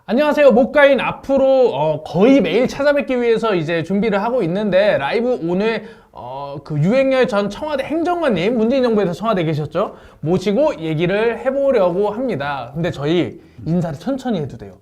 안녕하세요. 목가인 앞으로 거의 매일 찾아뵙기 위해서 이제 준비를 하고 있는데 라이브 오늘 그 유행열 전 청와대 행정관님, 문재인 정부에서 청와대 계셨죠? 모시고 얘기를 해보려고 합니다. 근데 저희 인사를 천천히 해도 돼요.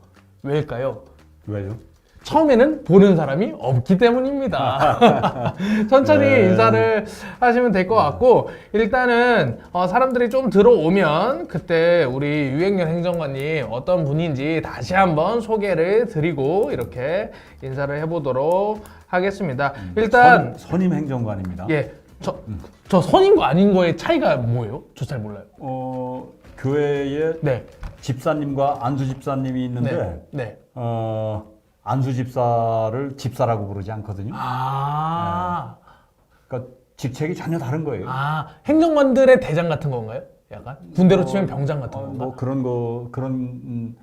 왜일까요? 왜요? 처음에는 보는 사람이 없기 때문입니다. 천천히 인사를 하시면 될 것 같고, 일단은 사람들이 좀 들어오면 그때 우리 유행열 행정관님 어떤 분인지 다시 한번 소개를 드리고 이렇게 인사를 해보도록 하겠습니다. 일단 선임 행정관입니다. 예, 저 선임과 아닌 거의 차이가 뭐예요? 저 잘 몰라요. 교회에 네, 집사님과 안수 집사님이 있는데 네. 안수 집사를 집사라고 부르지 않거든요. 그러니까 직책이 전혀 다른 거예요. 행정관들의 대장 같은 건가요? 약간 군대로 치면 병장 같은 건가? 뭐 그런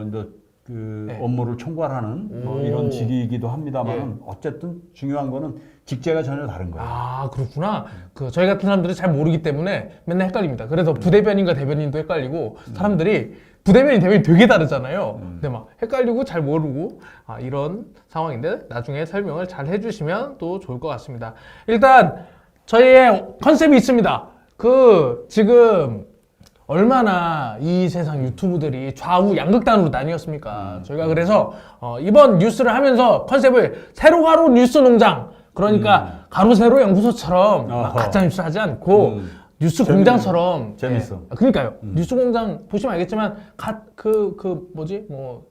이제 그 네. 업무를 총괄하는 뭐 이런 직위이기도 합니다만 어쨌든 중요한 거는 직제가 전혀 다른 거예요. 그렇구나. 저희 같은 사람들이 잘 모르기 때문에 맨날 헷갈립니다. 그래서 부대변인과 대변인도 헷갈리고 사람들이 부대변인, 대변인 되게 다르잖아요. 근데 막 헷갈리고 잘 모르고 이런 상황인데 나중에 설명을 잘 해주시면 또 좋을 것 같습니다. 일단 저희의 컨셉이 있습니다. 지금 얼마나 이 세상 유튜브들이 좌우 양극단으로 나뉘었습니까? 저희가 그래서 이번 뉴스를 하면서 컨셉을 세로가로 뉴스 농장, 그러니까 가로 세로 연구소처럼 막 가짜 뉴스 하지 않고 뉴스 공장처럼 재밌어. 그러니까요. 뉴스 공장 보시면 알겠지만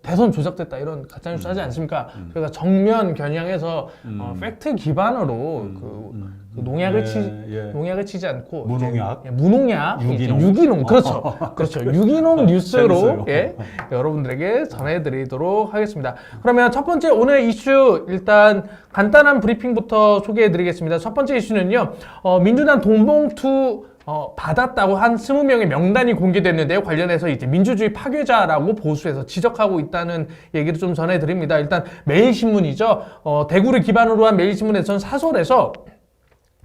대선 조작됐다 이런 가짜 뉴스 하지 않습니까? 저희가 정면 겨냥해서 팩트 기반으로 농약을 치지 않고 무농약, 무농약, 유기농 그렇죠. 유기농 뉴스로 여러분들에게 전해드리도록 하겠습니다. 그러면 첫 번째 오늘 이슈 일단 간단한 브리핑부터 소개해드리겠습니다. 첫 번째 이슈는요, 민주당 돈봉투 받았다고 한 20명의 명단이 공개됐는데요. 관련해서 이제 민주주의 파괴자라고 보수해서 지적하고 있다는 얘기를 좀 전해드립니다. 일단 매일신문이죠. 대구를 기반으로 한 매일신문에서는 사설에서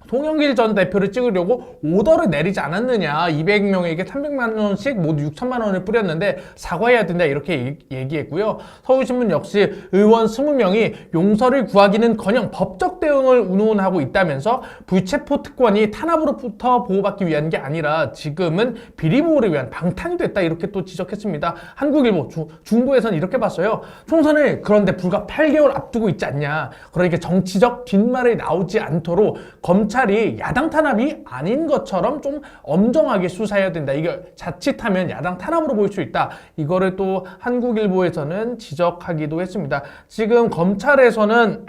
송영길 전 대표를 찍으려고 오더를 내리지 않았느냐, 200명에게 300만 원씩 모두 6천만 원을 뿌렸는데 사과해야 된다 이렇게 얘기했고요. 서울신문 역시 의원 20명이 용서를 구하기는커녕 법적 대응을 운운하고 있다면서 불체포 특권이 탄압으로부터 보호받기 위한 게 아니라 지금은 비리보호를 위한 방탄이 됐다 이렇게 또 지적했습니다. 한국일보 중부에서는 이렇게 봤어요. 총선을 그런데 불과 8개월 앞두고 있지 않냐, 그러니까 정치적 뒷말이 나오지 않도록 검찰이 야당 탄압이 아닌 것처럼 좀 엄정하게 수사해야 된다. 이게 자칫하면 야당 탄압으로 보일 수 있다. 이거를 또 한국일보에서는 지적하기도 했습니다. 지금 검찰에서는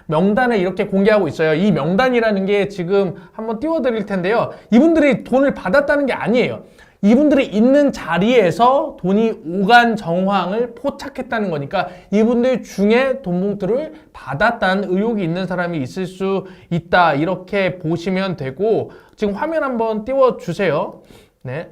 명단을 이렇게 공개하고 있어요. 이 명단이라는 게 지금 한번 띄워드릴 텐데요. 이분들이 돈을 받았다는 게 아니에요. 이분들이 있는 자리에서 돈이 오간 정황을 포착했다는 거니까 이분들 중에 돈봉투를 받았다는 의혹이 있는 사람이 있을 수 있다. 이렇게 보시면 되고, 지금 화면 한번 띄워주세요. 네.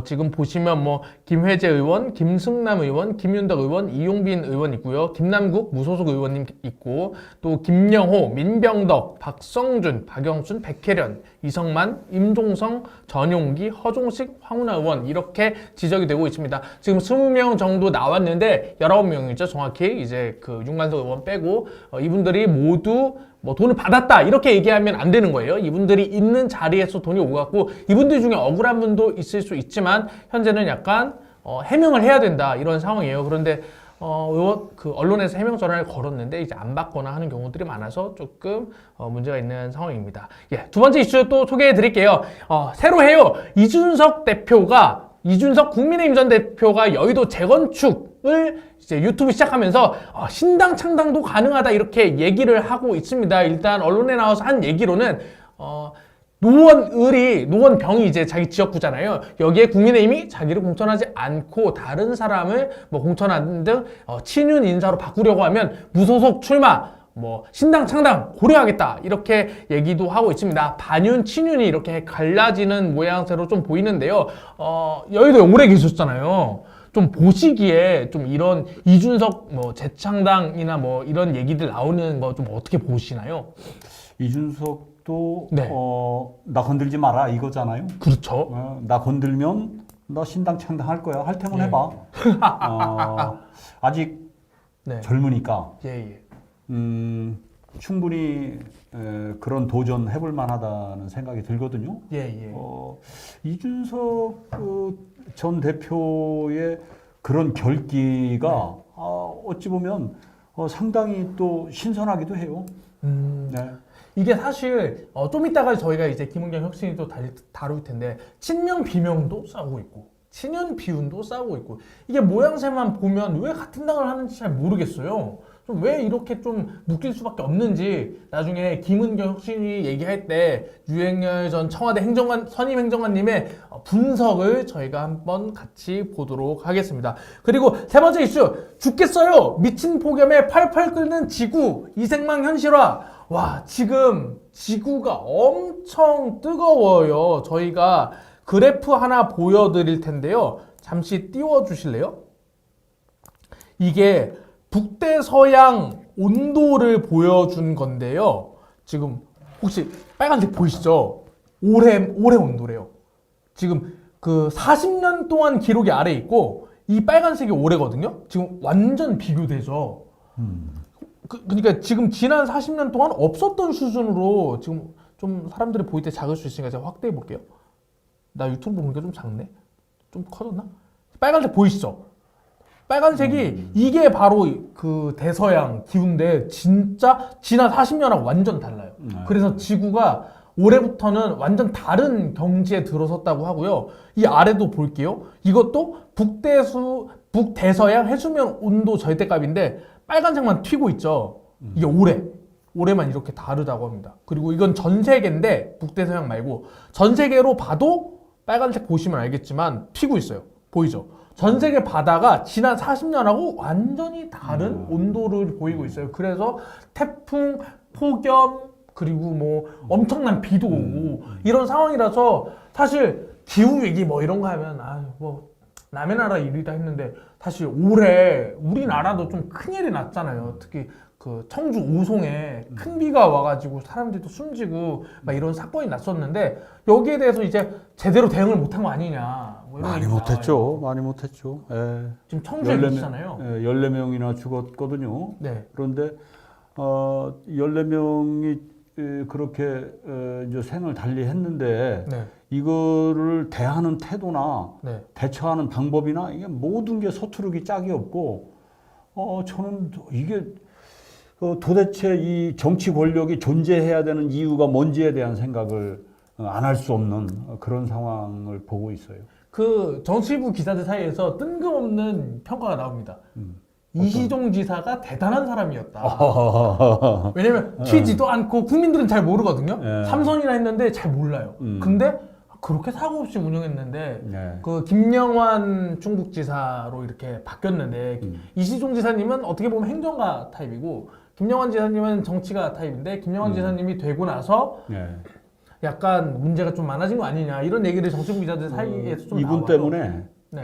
지금 보시면 김회재 의원, 김승남 의원, 김윤덕 의원, 이용빈 의원 있고요. 김남국 무소속 의원님 있고, 또 김영호, 민병덕, 박성준, 박영순, 백혜련, 이성만, 임종성, 전용기, 허종식, 황운하 의원 이렇게 지적이 되고 있습니다. 지금 20명 정도 나왔는데 19명이죠. 정확히 이제 윤관석 의원 빼고 이분들이 모두 돈을 받았다 이렇게 얘기하면 안 되는 거예요. 이분들이 있는 자리에서 돈이 오갔고, 이분들 중에 억울한 분도 있을 수 있지만 현재는 약간 해명을 해야 된다 이런 상황이에요. 그런데 언론에서 해명 전화를 걸었는데 이제 안 받거나 하는 경우들이 많아서 조금 문제가 있는 상황입니다. 두 번째 이슈 또 소개해 드릴게요. 새로 해요. 이준석 국민의힘 전 대표가 여의도 재건축을 이제 유튜브 시작하면서 신당 창당도 가능하다 이렇게 얘기를 하고 있습니다. 일단 언론에 나와서 한 얘기로는 노원병이 이제 자기 지역구잖아요. 여기에 국민의힘이 자기를 공천하지 않고 다른 사람을 공천하는 등 친윤 인사로 바꾸려고 하면 무소속 출마, 신당 창당 고려하겠다 이렇게 얘기도 하고 있습니다. 반윤, 친윤이 이렇게 갈라지는 모양새로 좀 보이는데요. 여의도에 오래 계셨잖아요. 좀 보시기에 좀 이런 이준석 재창당이나 이런 얘기들 나오는 거 좀 어떻게 보시나요? 이준석 또 네. 나 건들지 마라 이거잖아요. 그렇죠. 나 건들면 너 신당 창당할 거야. 할 테면 예. 해봐. 아직 네. 젊으니까 예. 충분히 그런 도전 해볼 만하다는 생각이 들거든요. 예. 이준석 전 대표의 그런 결기가 어찌 보면 상당히 또 신선하기도 해요. 네. 이게 사실 좀 이따가 저희가 이제 김은경 혁신이 또 다룰 텐데 친명 비명도 싸우고 있고 친연 비운도 싸우고 있고 이게 모양새만 보면 왜 같은 당을 하는지 잘 모르겠어요. 좀 왜 이렇게 좀 묶일 수밖에 없는지 나중에 김은경 혁신이 얘기할 때 유행열 전 청와대 선임 행정관님의 분석을 저희가 한번 같이 보도록 하겠습니다. 그리고 세 번째 이슈 죽겠어요. 미친 폭염에 팔팔 끓는 지구 이생망 현실화. 와, 지금 지구가 엄청 뜨거워요. 저희가 그래프 하나 보여드릴 텐데요. 잠시 띄워주실래요? 이게 북대서양 온도를 보여준 건데요. 지금 혹시 빨간색 보이시죠? 올해 온도래요. 지금 그 40년 동안 기록이 아래 있고 이 빨간색이 올해거든요. 지금 완전 비교되죠. 그러니까 지금 지난 40년 동안 없었던 수준으로 지금 좀 사람들이 보일 때 작을 수 있으니까 제가 확대해 볼게요. 나 유튜브 보니까 좀 작네? 좀 커졌나? 빨간색 보이시죠? 빨간색이 이게 바로 그 대서양 기후인데 진짜 지난 40년하고 완전 달라요. 그래서 지구가 올해부터는 완전 다른 경지에 들어섰다고 하고요. 이 아래도 볼게요. 이것도 북대서양 해수면 온도 절대값인데 빨간색만 튀고 있죠. 이게 올해만 이렇게 다르다고 합니다. 그리고 이건 전 세계인데 북대서양 말고 전 세계로 봐도 빨간색 보시면 알겠지만 튀고 있어요. 보이죠? 전 세계 바다가 지난 40년하고 완전히 다른 온도를 보이고 있어요. 그래서 태풍, 폭염, 그리고 뭐 엄청난 비도 오고 이런 상황이라서 사실 기후 위기 뭐 이런 거 하면 뭐 남의 나라 일이다 했는데 사실 올해 우리나라도 좀 큰일이 났잖아요. 특히 그 청주 오송에 큰 비가 와가지고 사람들도 숨지고 막 이런 사건이 났었는데 여기에 대해서 이제 제대로 대응을 못한 거 아니냐. 뭐 이런 얘기 나와요. 많이 못했죠. 예. 지금 청주에 계시잖아요. 14명이나 죽었거든요. 네. 그런데 14명이 그렇게 이제 생을 달리했는데 네. 이거를 대하는 태도나 네. 대처하는 방법이나 이게 모든 게 서투르기 짝이 없고 저는 이게 도대체 이 정치 권력이 존재해야 되는 이유가 뭔지에 대한 생각을 안 할 수 없는 그런 상황을 보고 있어요. 그 정치부 기자들 사이에서 뜬금없는 평가가 나옵니다. 이시종 지사가 대단한 사람이었다. 왜냐면 튀지도 않고 국민들은 잘 모르거든요. 예. 삼선이나 했는데 잘 몰라요. 근데 그렇게 사고 없이 운영했는데 네. 그 김영환 충북지사로 이렇게 바뀌었는데 이시종 지사님은 어떻게 보면 행정가 타입이고 김영환 지사님은 정치가 타입인데 김영환 지사님이 되고 나서 네. 약간 문제가 좀 많아진 거 아니냐 이런 얘기를 정치부 기자들 사이에서 좀 이분 나와요. 때문에 네.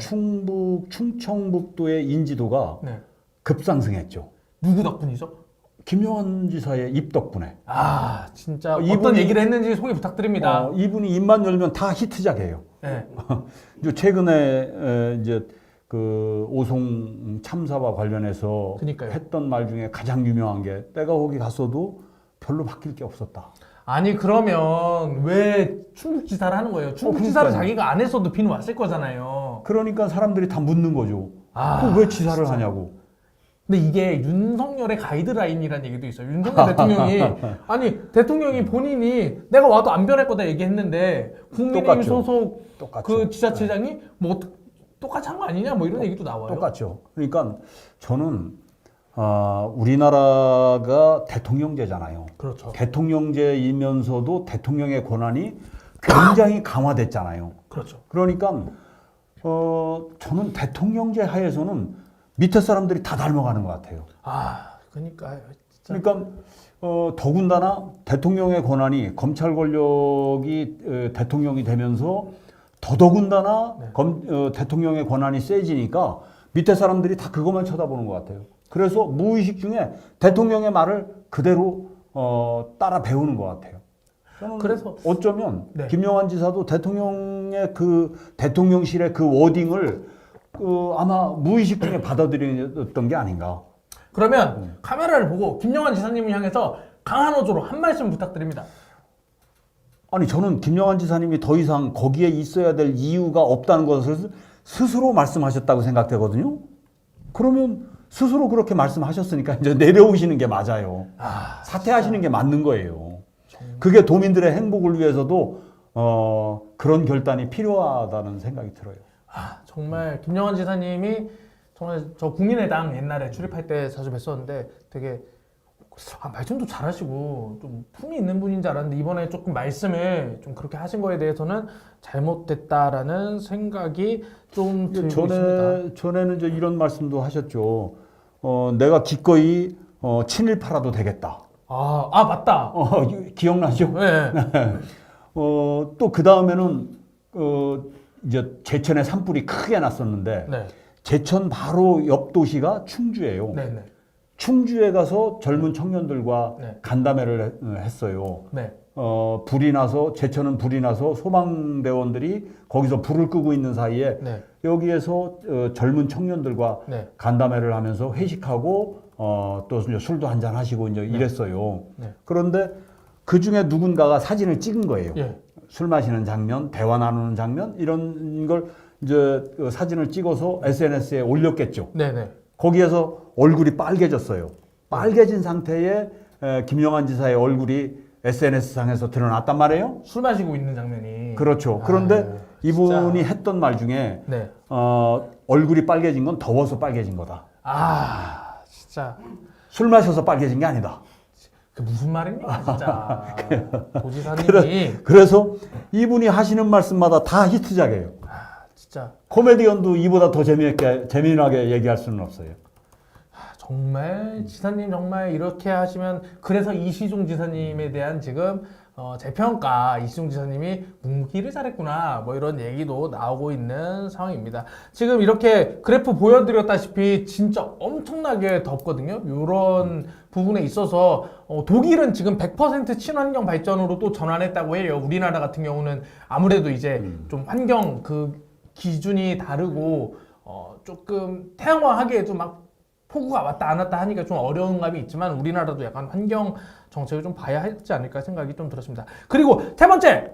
충청북도의 인지도가 네. 급상승했죠. 누구 덕분이죠? 김영환 지사의 입 덕분에. 진짜 어떤 얘기를 했는지 소개 부탁드립니다. 이분이 입만 열면 다 히트작이에요. 네. 최근에 이제 그 오송 참사와 관련해서 그러니까요. 했던 말 중에 가장 유명한 게 내가 거기 갔어도 별로 바뀔 게 없었다. 아니 그러면 왜 충북지사를 하는 거예요? 충북지사를 그러니까요. 자기가 안 했어도 비는 왔을 거잖아요. 그러니까 사람들이 다 묻는 거죠. 아, 왜 지사를 하냐고. 근데 이게 윤석열의 가이드라인이라는 얘기도 있어요. 윤석열 대통령이 대통령이 본인이 내가 와도 안 변할 거다 얘기했는데 국민의힘 똑같죠. 소속 똑같죠. 그 지자체장이 뭐 똑같이 한 거 아니냐 뭐 이런 얘기도 나와요. 똑같죠. 그러니까 저는 우리나라가 대통령제잖아요. 그렇죠. 대통령제이면서도 대통령의 권한이 굉장히 강화됐잖아요. 그렇죠. 그러니까 저는 대통령제 하에서는 밑에 사람들이 다 닮아가는 것 같아요. 그러니까 진짜. 그러니까 더군다나 대통령의 권한이 검찰 권력이 대통령이 되면서 더더군다나 대통령의 권한이 세지니까 밑에 사람들이 다 그것만 쳐다보는 것 같아요. 그래서 무의식 중에 대통령의 말을 그대로 따라 배우는 것 같아요. 저는 그래서 어쩌면 네. 김영환 지사도 대통령의 그 대통령실의 그 워딩을 아마 무의식 중에 받아들였던 게 아닌가. 그러면 카메라를 보고 김영환 지사님을 향해서 강한 어조로 한 말씀 부탁드립니다. 아니 저는 김영환 지사님이 더 이상 거기에 있어야 될 이유가 없다는 것을 스스로 말씀하셨다고 생각되거든요. 그러면 스스로 그렇게 말씀하셨으니까 이제 내려오시는 게 맞아요. 사퇴하시는 게 맞는 거예요. 그게 도민들의 행복을 위해서도 그런 결단이 필요하다는 생각이 들어요. 정말 김영환 지사님이 정말 저 국민의당 옛날에 출입할 때 자주 뵀었는데 되게 말씀도 잘하시고 좀 품이 있는 분인 줄 알았는데 이번에 조금 말씀을 좀 그렇게 하신 거에 대해서는 잘못됐다라는 생각이 좀 들고 있습니다. 전에는 이제 이런 말씀도 하셨죠. 내가 기꺼이 친일파라도 되겠다. 맞다. 기억나죠? 네. 또 그 다음에는 이제 제천에 산불이 크게 났었는데 네. 제천 바로 옆 도시가 충주예요. 네. 충주에 가서 젊은 청년들과 네. 간담회를 했어요. 네. 제천은 불이 나서 소방대원들이 거기서 불을 끄고 있는 사이에 네. 여기에서 젊은 청년들과 네. 간담회를 하면서 회식하고 또 이제 술도 한잔 하시고 이제 이랬어요. 네. 그런데 그 중에 누군가가 사진을 찍은 거예요. 예. 술 마시는 장면, 대화 나누는 장면 이런 걸 이제 사진을 찍어서 SNS에 올렸겠죠. 네네. 거기에서 얼굴이 빨개졌어요. 빨개진 상태에 김영환 지사의 얼굴이 SNS상에서 드러났단 말이에요. 술 마시고 있는 장면이. 그렇죠. 그런데 이분이 진짜. 했던 말 중에 네. 얼굴이 빨개진 건 더워서 빨개진 거다. 진짜. 술 마셔서 빨개진 게 아니다. 그 무슨 말입니까, 진짜. 도지사님이. 그래서 이분이 하시는 말씀마다 다 히트작이에요. 진짜. 코미디언도 이보다 더 재미나게 얘기할 수는 없어요. 정말 지사님 정말 이렇게 하시면 그래서 이시종 지사님에 대한 지금 재평가 이시종 지사님이 묵기를 잘했구나 뭐 이런 얘기도 나오고 있는 상황입니다. 지금 이렇게 그래프 보여드렸다시피 진짜 엄청나게 덥거든요. 이런 부분에 있어서 독일은 지금 100% 친환경 발전으로 또 전환했다고 해요. 우리나라 같은 경우는 아무래도 이제 좀 환경 그 기준이 다르고 조금 태양화하기에도 막 폭우가 왔다 안 왔다 하니까 좀 어려운 감이 있지만 우리나라도 약간 환경 정책을 좀 봐야 하지 않을까 생각이 좀 들었습니다. 그리고 세 번째,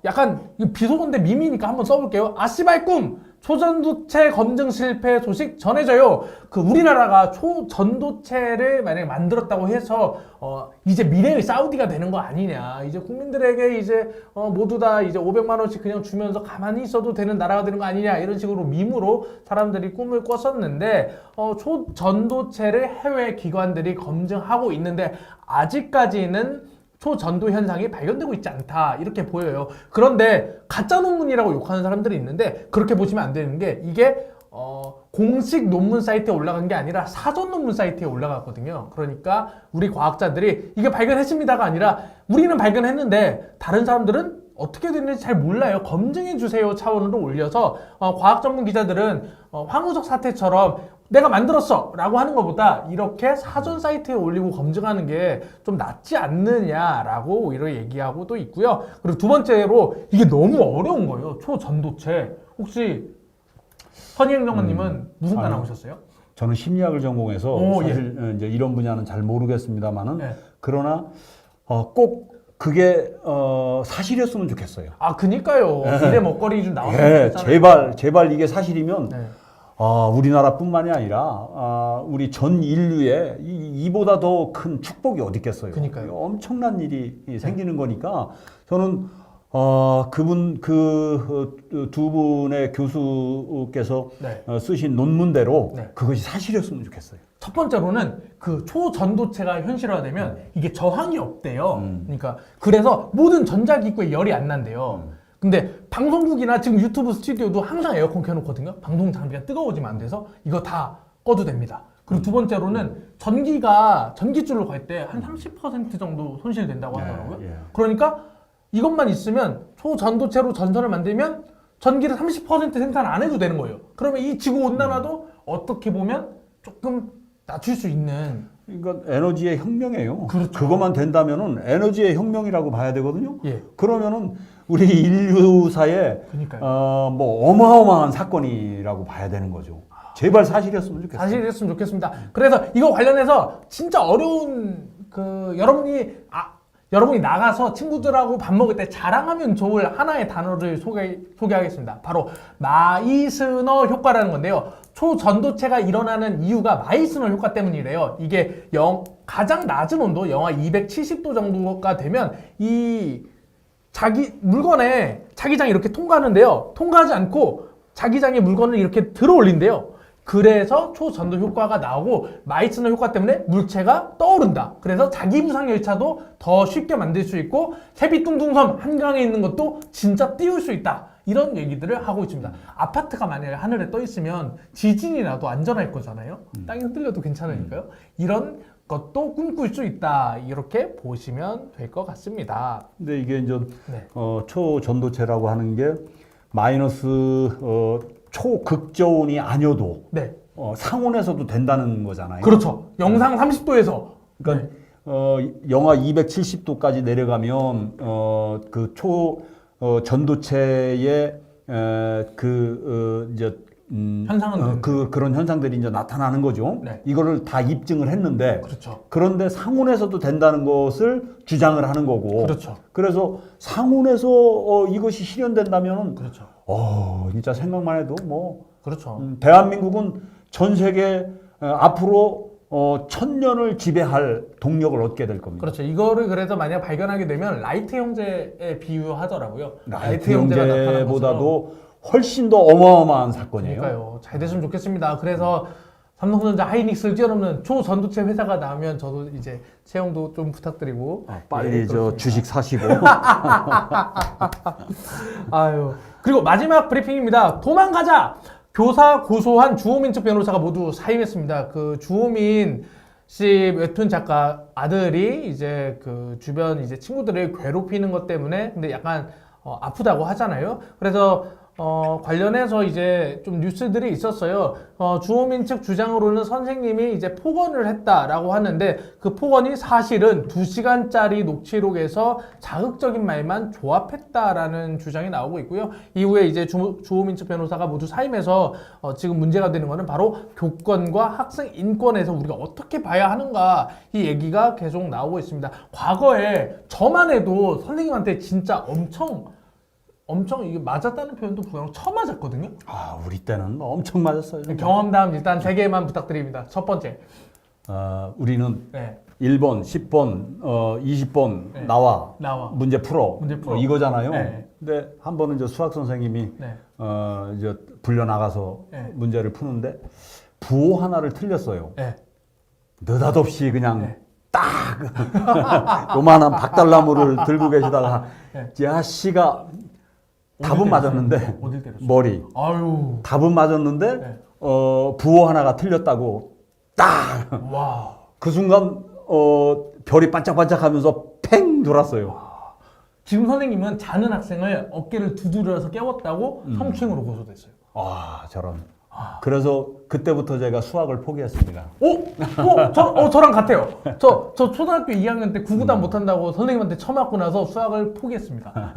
약간 비속어인데 밈이니까 한번 써볼게요. 아씨발 꿈! 초전도체 검증 실패 소식 전해져요. 그 우리나라가 초전도체를 만약에 만들었다고 해서 이제 미래의 사우디가 되는 거 아니냐. 이제 국민들에게 이제 모두 다 이제 500만 원씩 그냥 주면서 가만히 있어도 되는 나라가 되는 거 아니냐. 이런 식으로 밈으로 사람들이 꿈을 꿨었는데 초전도체를 해외 기관들이 검증하고 있는데 아직까지는 초전도 현상이 발견되고 있지 않다 이렇게 보여요. 그런데 가짜 논문이라고 욕하는 사람들이 있는데 그렇게 보시면 안 되는 게 이게 공식 논문 사이트에 올라간 게 아니라 사전 논문 사이트에 올라갔거든요. 그러니까 우리 과학자들이 이게 발견했습니다가 아니라 우리는 발견했는데 다른 사람들은 어떻게 됐는지 잘 몰라요. 검증해 주세요 차원으로 올려서 과학 전문 기자들은 황우석 사태처럼 내가 만들었어 라고 하는 것보다 이렇게 사전 사이트에 올리고 검증하는 게 좀 낫지 않느냐라고 오히려 얘기하고 또 있고요. 그리고 두 번째로 이게 너무 어려운 거예요. 초전도체. 혹시 선희행정관님은 무슨 과 나오셨어요? 저는 심리학을 전공해서 사실 이제 이런 분야는 잘 모르겠습니다만은 그러나 꼭 그게 사실이었으면 좋겠어요. 그니까요. 미래 먹거리 좀 나왔으면 좋겠잖아요. 제발 이게 사실이면 우리나라뿐만이 아니라 우리 전 인류에 이보다 더 큰 축복이 어디 있겠어요. 그러니까요. 엄청난 일이 생기는 거니까 저는 두 분의 교수께서 쓰신 논문대로 그것이 사실이었으면 좋겠어요. 첫 번째로는 그 초전도체가 현실화되면 이게 저항이 없대요. 그러니까 그래서 모든 전자기구에 열이 안 난대요. 근데 방송국이나 지금 유튜브 스튜디오도 항상 에어컨 켜놓거든요. 방송 장비가 뜨거워지면 안 돼서 이거 다 꺼도 됩니다. 그리고 두 번째로는 전기줄로 갈 때 한 30% 정도 손실된다고 하더라고요. 그러니까 이것만 있으면 초전도체로 전선을 만들면 전기를 30% 생산 안 해도 되는 거예요. 그러면 이 지구 온난화도 어떻게 보면 조금 낮출 수 있는 이건 에너지의 혁명이에요. 그렇죠. 그것만 된다면은 에너지의 혁명이라고 봐야 되거든요. 예. 그러면은 우리 인류사에 그러니까요. 뭐 어마어마한 사건이라고 봐야 되는 거죠. 제발 사실이었으면 좋겠어요. 사실이었으면 좋겠습니다. 그래서 이거 관련해서 진짜 어려운 여러분이 나가서 친구들하고 밥 먹을 때 자랑하면 좋을 하나의 단어를 소개하겠습니다. 바로 마이스너 효과라는 건데요. 초전도체가 일어나는 이유가 마이스너 효과 때문이래요. 이게 가장 낮은 온도, 영하 270도 정도가 되면 이 자기장이 이렇게 통과하는데요. 통과하지 않고 자기장의 물건을 이렇게 들어 올린대요. 그래서 초전도 효과가 나오고 마이스너 효과 때문에 물체가 떠오른다. 그래서 자기 부상 열차도 더 쉽게 만들 수 있고 세빛둥둥섬 한강에 있는 것도 진짜 띄울 수 있다. 이런 얘기들을 하고 있습니다. 아파트가 만약에 하늘에 떠 있으면 지진이 나도 안전할 거잖아요. 땅이 흔들려도 괜찮으니까요. 이런 것도 꿈꿀 수 있다. 이렇게 보시면 될 것 같습니다. 근데 이게 이제 네. 초전도체라고 하는 게 마이너스 초극저온이 아니어도 네. 상온에서도 된다는 거잖아요. 그렇죠. 영상 30도에서. 그러니까 영하 270도까지 내려가면 그 전도체의 이제 현상은 그런 현상들이 이제 나타나는 거죠. 네. 이거를 다 입증을 했는데 그렇죠. 그런데 상온에서도 된다는 것을 주장을 하는 거고. 그렇죠. 그래서 상온에서 이것이 실현된다면 그렇죠. 진짜 생각만 해도 뭐 그렇죠. 대한민국은 전 세계 앞으로 1000년을 지배할 동력을 얻게 될 겁니다. 그렇죠. 이거를 그래서 만약 발견하게 되면 라이트 형제에 비유하더라고요. 라이트 형제보다도 훨씬 더 어마어마한 사건이에요. 그러니까요. 잘 됐으면 좋겠습니다. 그래서 삼성전자 하이닉스를 뛰어넘는 초전도체 회사가 나오면 저도 이제 채용도 좀 부탁드리고 빨리 저 주식 사시고. 아유. 그리고 마지막 브리핑입니다. 도망가자. 교사 고소한 주호민 측 변호사가 모두 사임했습니다. 그 주호민 씨 웹툰 작가 아들이 이제 그 주변 이제 친구들을 괴롭히는 것 때문에 근데 약간 아프다고 하잖아요. 그래서 관련해서 이제 좀 뉴스들이 있었어요. 주호민 측 주장으로는 선생님이 이제 폭언을 했다라고 하는데 그 폭언이 사실은 2시간짜리 녹취록에서 자극적인 말만 조합했다라는 주장이 나오고 있고요. 이후에 이제 주호민 측 변호사가 모두 사임해서 지금 문제가 되는 거는 바로 교권과 학생 인권에서 우리가 어떻게 봐야 하는가 이 얘기가 계속 나오고 있습니다. 과거에 저만 해도 선생님한테 진짜 엄청 이게 맞았다는 표현도 불가능 처음 맞았거든요. 우리 때는 엄청 맞았어요. 경험담 일단 3개만 부탁드립니다. 첫 번째. 우리는 네. 1번, 10번, 20번 네. 나와 문제 풀어 이거잖아요. 네. 근데 한 번은 이제 수학 선생님이 네. 이제 불려 나가서 네. 문제를 푸는데 부호 하나를 틀렸어요. 네. 느닷없이 그냥 네. 딱 요만한 박달나무를 들고 계시다가 네. 야 씨가 답은 맞았는데 어딜 때렸어요? 머리. 아유. 답은 맞았는데 네. 부호 하나가 틀렸다고 딱. 와. 그 순간 별이 반짝반짝하면서 팽 돌았어요. 지금 선생님은 자는 학생을 어깨를 두드려서 깨웠다고 성추행으로 고소됐어요. 저런. 그래서 그때부터 제가 수학을 포기했습니다. 저랑 같아요. 저 초등학교 2학년 때 구구단 못한다고 선생님한테 처맞고 나서 수학을 포기했습니다.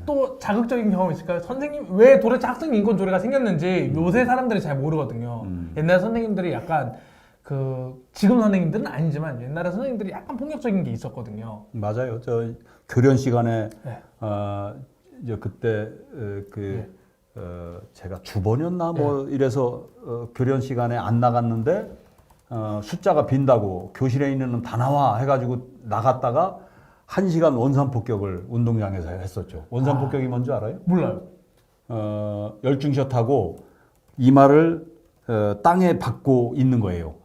또 자극적인 경험이 있을까요? 선생님 왜 도대체 학생 인권 조례가 생겼는지 요새 사람들이 잘 모르거든요. 옛날 선생님들이 약간 지금 선생님들은 아니지만 옛날에 선생님들이 약간 폭력적인 게 있었거든요. 맞아요. 저 교련 시간에 네. 이제 그때 네. 제가 주번이었나 뭐 이래서 교련 시간에 안 나갔는데 숫자가 빈다고 교실에 있는 놈 다 나와 해가지고 나갔다가 1시간 원산 폭격을 운동장에서 했었죠. 원산 폭격이 뭔지 알아요? 몰라요. 열중샷 하고 이마를 땅에 박고 있는 거예요.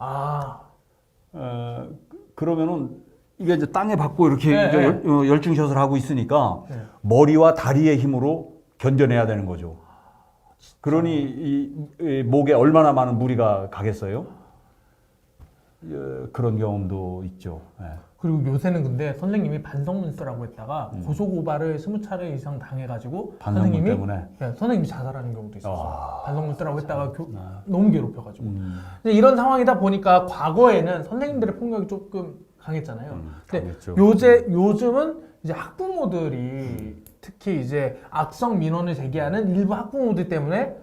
그러면은 이게 이제 땅에 박고 이렇게 열중샷을 하고 있으니까 머리와 다리의 힘으로 견뎌내야 되는 거죠. 그러니 이 목에 얼마나 많은 무리가 가겠어요? 그런 경험도 있죠. 예. 그리고 요새는 근데 선생님이 반성문 쓰라고 했다가 고소고발을 20차례 이상 당해가지고 반성문 선생님이 때문에? 선생님이 자살하는 경우도 있었어요. 반성문 쓰라고 했다가 너무 괴롭혀가지고. 음. 근데 이런 상황이다 보니까 과거에는 선생님들의 폭력이 조금 강했잖아요. 근데 강했죠. 요즘은 이제 학부모들이 특히 이제 악성 민원을 제기하는 일부 학부모들 때문에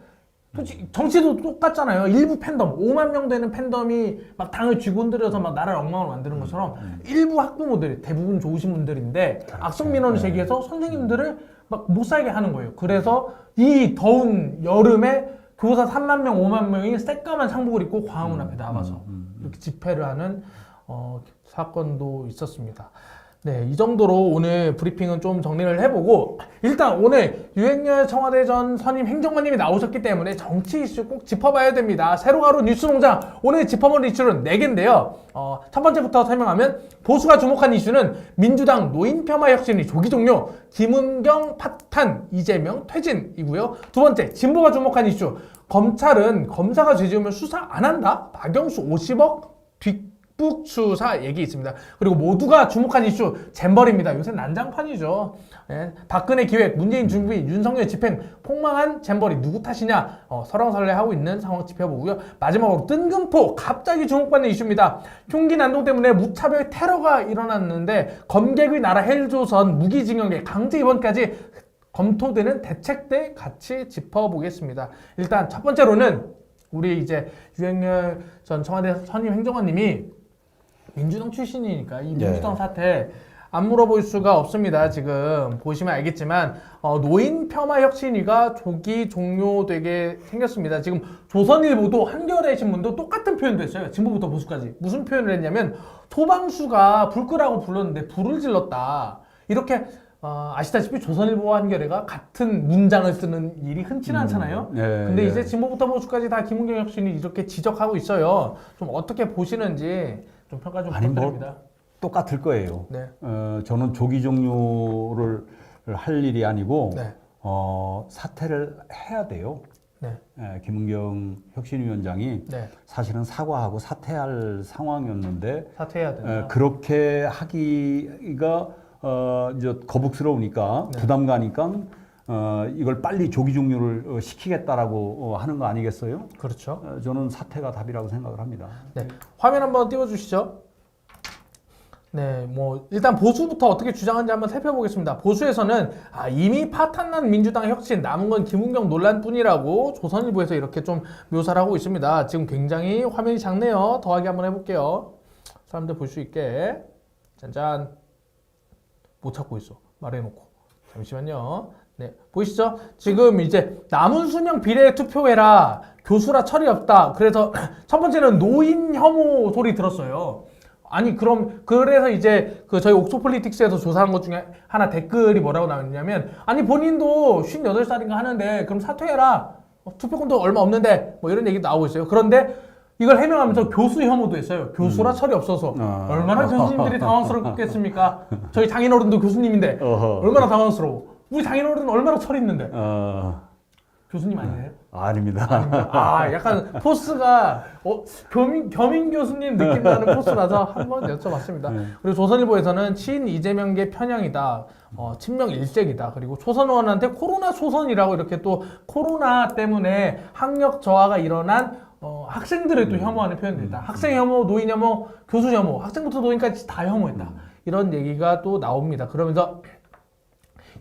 솔직히 정치도 똑같잖아요. 일부 팬덤, 5만 명 되는 팬덤이 막 당을 쥐고 흔들어서 막 나라를 엉망으로 만드는 것처럼 일부 학부모들이 대부분 좋으신 분들인데 악성 민원을 제기해서 선생님들을 막 못 살게 하는 거예요. 그래서 이 더운 여름에 교사 3만 명, 5만 명이 새까만 상복을 입고 광화문 앞에 나와서 이렇게 집회를 하는 사건도 있었습니다. 네, 이 정도로 오늘 브리핑은 좀 정리를 해보고 일단 오늘 유행열 청와대 전 선임 행정관님이 나오셨기 때문에 정치 이슈 꼭 짚어봐야 됩니다. 세로가로 뉴스농장 오늘 짚어볼 이슈는 4개인데요. 첫 번째부터 설명하면 보수가 주목한 이슈는 민주당 노인 폄하 혁신이 조기 종료, 김은경 파탄, 이재명 퇴진이고요. 두 번째 진보가 주목한 이슈 검찰은 검사가 죄지으면 수사 안 한다? 박영수 50억 뒷북 수사 얘기 있습니다. 그리고 모두가 주목한 이슈 잼버리입니다. 요새 난장판이죠. 예, 박근혜 기획, 문재인 준비, 윤석열 집행, 폭망한 잼버리 누구 탓이냐 설왕설래하고 있는 상황 짚어보고요. 마지막으로 뜬금포 갑자기 주목받는 이슈입니다. 흉기 난동 때문에 무차별 테러가 일어났는데 검객의 나라 헬조선 무기징역에 강제 입원까지 검토되는 대책들 같이 짚어보겠습니다. 일단 첫 번째로는 우리 이제 유행열 전 청와대 선임 행정관님이 민주당 출신이니까 이 민주당 사태 안 물어볼 수가 없습니다. 지금 보시면 알겠지만 노인 폄하 혁신위가 조기 종료되게 생겼습니다. 지금 조선일보도 한겨레 신문도 똑같은 표현도 했어요. 진보부터 보수까지. 무슨 표현을 했냐면 소방수가 불 끄라고 불렀는데 불을 질렀다. 이렇게 아시다시피 조선일보와 한겨레가 같은 문장을 쓰는 일이 흔치는 않잖아요. 근데 이제 진보부터 보수까지 다 김은경 혁신이 이렇게 지적하고 있어요. 좀 어떻게 보시는지 좀 평가 좀 부탁드립니다. 똑같을 거예요. 네. 저는 조기 종료를 할 일이 아니고 네. 사퇴를 해야 돼요. 네. 김은경 혁신위원장이 네. 사실은 사과하고 사퇴할 상황이었는데 사퇴해야 된다. 그렇게 하기가 이제 거북스러우니까 부담 가니까 이걸 빨리 조기 종료를 시키겠다라고 하는 거 아니겠어요? 그렇죠. 저는 사퇴가 답이라고 생각을 합니다. 네. 화면 한번 띄워주시죠. 네, 뭐 일단 보수부터 어떻게 주장하는지 한번 살펴보겠습니다. 보수에서는 이미 파탄난 민주당 혁신 남은 건 김은경 논란뿐이라고 조선일보에서 이렇게 좀 묘사를 하고 있습니다. 지금 굉장히 화면이 작네요. 더하기 한번 해볼게요. 사람들 볼 수 있게. 짠짠. 못 찾고 있어. 말해놓고. 잠시만요. 네, 보이시죠? 지금 이제 남은 수명 비례 투표해라. 교수라 철이 없다. 그래서 첫 번째는 노인 혐오 소리 들었어요. 아니 그래서 이제 저희 옥소폴리틱스에서 조사한 것 중에 하나 댓글이 뭐라고 나왔냐면 아니 본인도 58살인가 하는데 그럼 사퇴해라. 투표권도 얼마 없는데 뭐 이런 얘기 나오고 있어요. 그런데 이걸 해명하면서 교수 혐오도 했어요. 교수라 철이 없어서. 얼마나 교수님들이 당황스럽겠습니까? 저희 장인어른도 교수님인데 얼마나 당황스러워. 우리 장인어른은 얼마나 철이 있는데. 교수님 아니에요? 아닙니다. 약간 포스가 겸임 교수님 느낌 나는 포스라서 한번 여쭤봤습니다. 그리고 조선일보에서는 친 이재명계 편향이다. 친명 일색이다. 그리고 초선 의원한테 코로나 초선이라고 이렇게 또 코로나 때문에 학력 저하가 일어난 학생들을 또 혐오하는 표현도 있다. 학생 혐오, 노인 혐오, 교수 혐오, 학생부터 노인까지 다 혐오했다. 이런 얘기가 또 나옵니다. 그러면서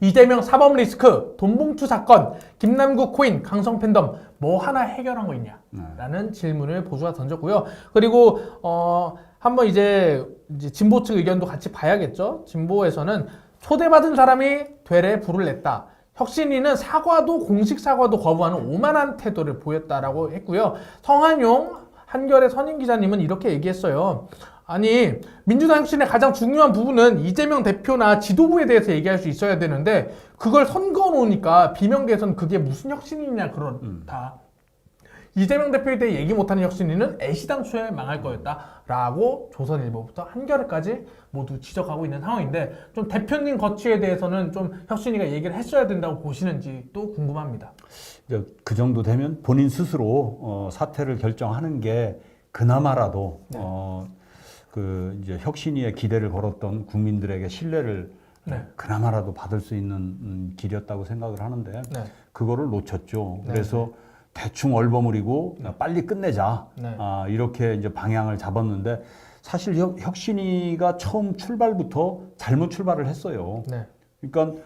이재명 사법 리스크, 돈봉투 사건, 김남국 코인, 강성 팬덤 뭐 하나 해결한 거 있냐? 라는 질문을 보수가 던졌고요. 그리고 한번 이제 진보 측 의견도 같이 봐야겠죠. 진보에서는 초대받은 사람이 되레 불을 냈다. 혁신위는 사과도 공식 사과도 거부하는 오만한 태도를 보였다라고 했고요. 성한용 한겨레 선임 기자님은 이렇게 얘기했어요. 아니 민주당 혁신의 가장 중요한 부분은 이재명 대표나 지도부에 대해서 얘기할 수 있어야 되는데 그걸 선거 놓으니까 비명계에서는 그게 무슨 혁신이냐 그렇다. 이재명 대표에 대해 얘기 못하는 혁신위는 애시당초에 망할 거였다라고 조선일보부터 한겨레까지 모두 지적하고 있는 상황인데 좀 대표님 거취에 대해서는 좀 혁신위가 얘기를 했어야 된다고 보시는지 또 궁금합니다. 그 정도 되면 본인 스스로 사퇴를 결정하는 게 그나마라도 네. 그 이제 혁신위에 기대를 걸었던 국민들에게 신뢰를 네. 그나마라도 받을 수 있는 길이었다고 생각을 하는데 네. 그거를 놓쳤죠. 네. 그래서 대충 얼버무리고 빨리 끝내자. 네. 이렇게 이제 방향을 잡았는데 사실 혁신위가 처음 출발부터 잘못 출발을 했어요. 네. 그러니까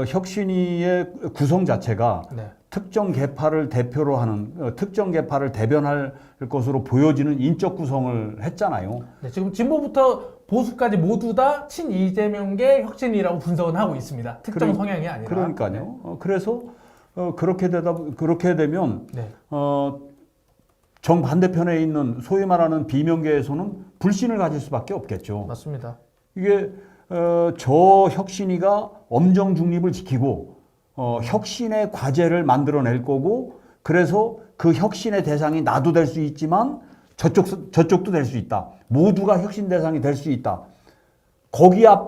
혁신위의 구성 자체가 네. 특정 계파를 대표로 하는 특정 계파를 대변할 것으로 보여지는 인적 구성을 했잖아요. 네, 지금 진보부터 보수까지 모두 다 친 이재명계 혁신이라고 분석은 하고 있습니다. 특정 성향이 아니라. 그러니까요. 그래서 그렇게 되면 네. 정반대편에 있는 소위 말하는 비명계에서는 불신을 가질 수밖에 없겠죠. 맞습니다. 이게 저 혁신위가 엄정 중립을 지키고 혁신의 과제를 만들어낼 거고 그래서 그 혁신의 대상이 나도 될 수 있지만 저쪽도 될 수 있다. 모두가 혁신 대상이 될 수 있다.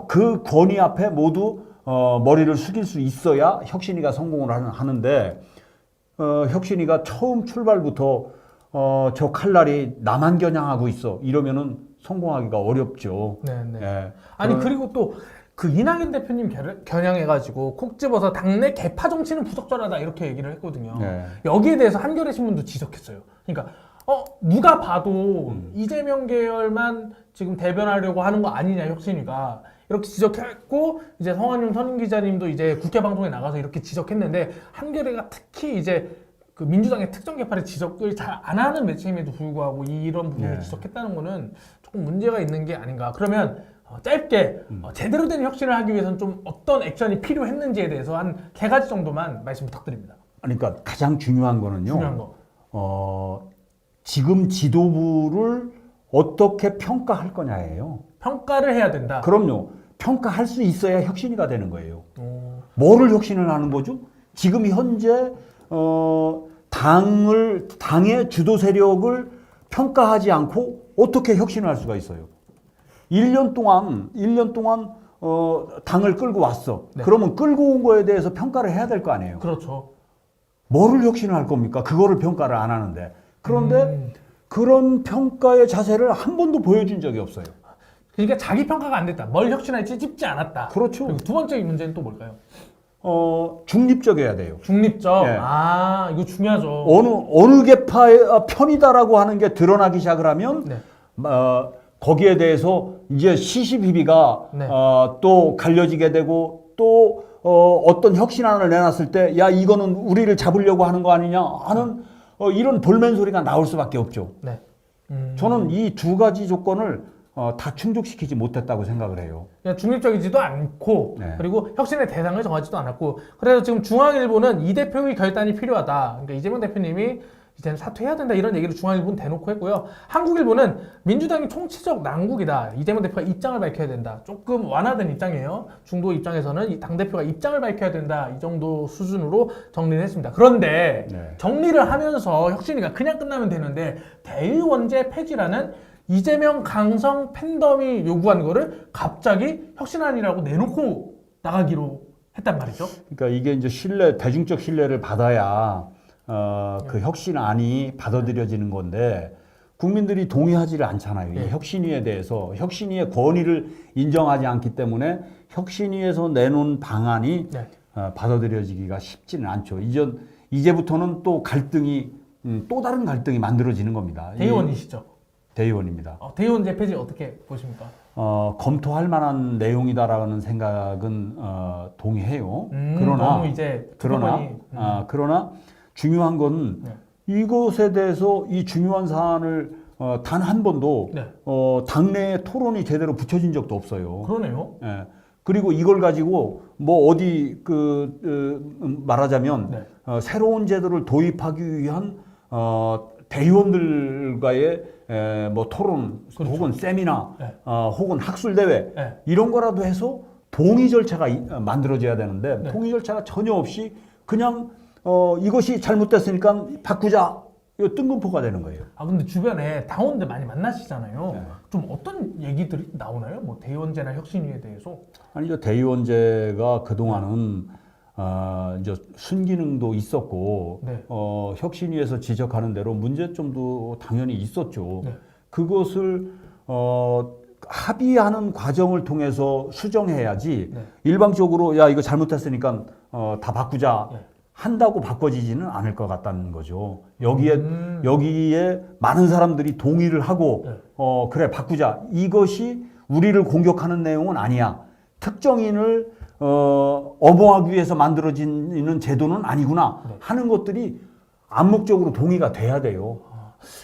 그 권위 앞에 모두 머리를 숙일 수 있어야 혁신위가 성공을 하는데 혁신위가 처음 출발부터 저 칼날이 나만 겨냥하고 있어 이러면은 성공하기가 어렵죠. 네, 네. 예. 아니 그리고 또 그 이낙연 대표님 겨냥해가지고 콕 집어서 당내 개파 정치는 부적절하다 이렇게 얘기를 했거든요. 네. 여기에 대해서 한겨레 신문도 지적했어요. 그러니까 누가 봐도 이재명 계열만 지금 대변하려고 하는 거 아니냐 혁신위가 이렇게 지적했고 이제 성한용 선임 기자님도 이제 국회 방송에 나가서 이렇게 지적했는데 한겨레가 특히 이제 그 민주당의 특정 계파를 지적을 잘 안 하는 매체임에도 불구하고 이런 부분을 네. 지적했다는 거는 조금 문제가 있는 게 아닌가. 그러면 짧게 제대로 된 혁신을 하기 위해서는 좀 어떤 액션이 필요했는지에 대해서 한 3가지 정도만 말씀 부탁드립니다. 그러니까 가장 중요한 거는요. 중요한 거. 지금 지도부를 어떻게 평가할 거냐예요. 평가를 해야 된다. 그럼요. 평가할 수 있어야 혁신이가 되는 거예요. 오, 뭐를 혁신을 하는 거죠? 지금 현재 당의 주도 세력을 평가하지 않고 어떻게 혁신을 할 수가 있어요? 1년 동안 당을 끌고 왔어. 네. 그러면 끌고 온 거에 대해서 평가를 해야 될 거 아니에요. 그렇죠. 뭐를 혁신을 할 겁니까? 그거를 평가를 안 하는데. 그런데 그런 평가의 자세를 한 번도 보여준 적이 없어요. 그러니까 자기 평가가 안 됐다. 뭘 혁신할지 찝지 않았다. 그렇죠. 그리고 두 번째 문제는 또 뭘까요? 중립적이어야 돼요. 중립적. 예. 이거 중요하죠. 어느 계파의 편이다라고 하는 게 드러나기 시작을 하면 네. 거기에 대해서 이제 시시비비가 네. 또 갈려지게 되고 또 어떤 혁신안을 내놨을 때 야 이거는 우리를 잡으려고 하는 거 아니냐 하는 이런 볼멘 소리가 나올 수밖에 없죠. 네. 저는 이 2가지 조건을 다 충족시키지 못했다고 생각을 해요. 그냥 중립적이지도 않고 네. 그리고 혁신의 대상을 정하지도 않았고 그래서 지금 중앙일보는 이 대표의 결단이 필요하다. 그러니까 이재명 대표님이 이제는 사퇴해야 된다 이런 얘기를 중앙일보는 대놓고 했고요. 한국일보는 민주당이 총체적 난국이다. 이재명 대표가 입장을 밝혀야 된다. 조금 완화된 입장이에요. 중도 입장에서는 이 당대표가 입장을 밝혀야 된다. 이 정도 수준으로 정리를 했습니다. 그런데 네. 정리를 하면서 혁신이가 그냥 끝나면 되는데 대의원제 폐지라는 이재명 강성 팬덤이 요구한 거를 갑자기 혁신안이라고 내놓고 나가기로 했단 말이죠. 그러니까 이게 이제 대중적 신뢰를 받아야 그 혁신안이 받아들여지는 건데 국민들이 동의하지를 않잖아요. 이 혁신위에 대해서 혁신위의 권위를 인정하지 않기 때문에 혁신위에서 내놓은 방안이 받아들여지기가 쉽지는 않죠. 이제부터는 또 갈등이 또 다른 갈등이 만들어지는 겁니다. 대의원이시죠? 대의원입니다. 대의원제 폐지 어떻게 보십니까? 검토할 만한 내용이다라는 생각은 동의해요. 너무 이제 그러나 중요한 건 이것에 대해서 이 중요한 사안을 단 한 번도 당내에 토론이 제대로 붙여진 적도 없어요. 그러네요. 예. 그리고 이걸 가지고 뭐 어디 말하자면 새로운 제도를 도입하기 위한 대의원들과의 뭐 토론 그렇죠. 혹은 세미나 혹은 학술 대회 이런 거라도 해서 동의 절차가 만들어져야 되는데 동의 절차가 전혀 없이 그냥 이것이 잘못됐으니까 바꾸자 이거 뜬금포가 되는 거예요. 근데 주변에 당원들 많이 만나시잖아요. 좀 어떤 얘기들이 나오나요? 뭐 대의원제나 혁신위에 대해서? 아니죠. 대의원제가 그동안은 이제 순기능도 있었고 네. 혁신위에서 지적하는 대로 문제점도 당연히 있었죠. 네. 그것을 합의하는 과정을 통해서 수정해야지 네. 일방적으로 야 이거 잘못했으니까 다 바꾸자 네. 한다고 바꿔지지는 않을 것 같다는 거죠. 여기에 많은 사람들이 동의를 하고 네. 그래 바꾸자 이것이 우리를 공격하는 내용은 아니야. 특정인을 엄호하기 위해서 만들어지는 제도는 아니구나 네. 하는 것들이 암묵적으로 동의가 돼야 돼요.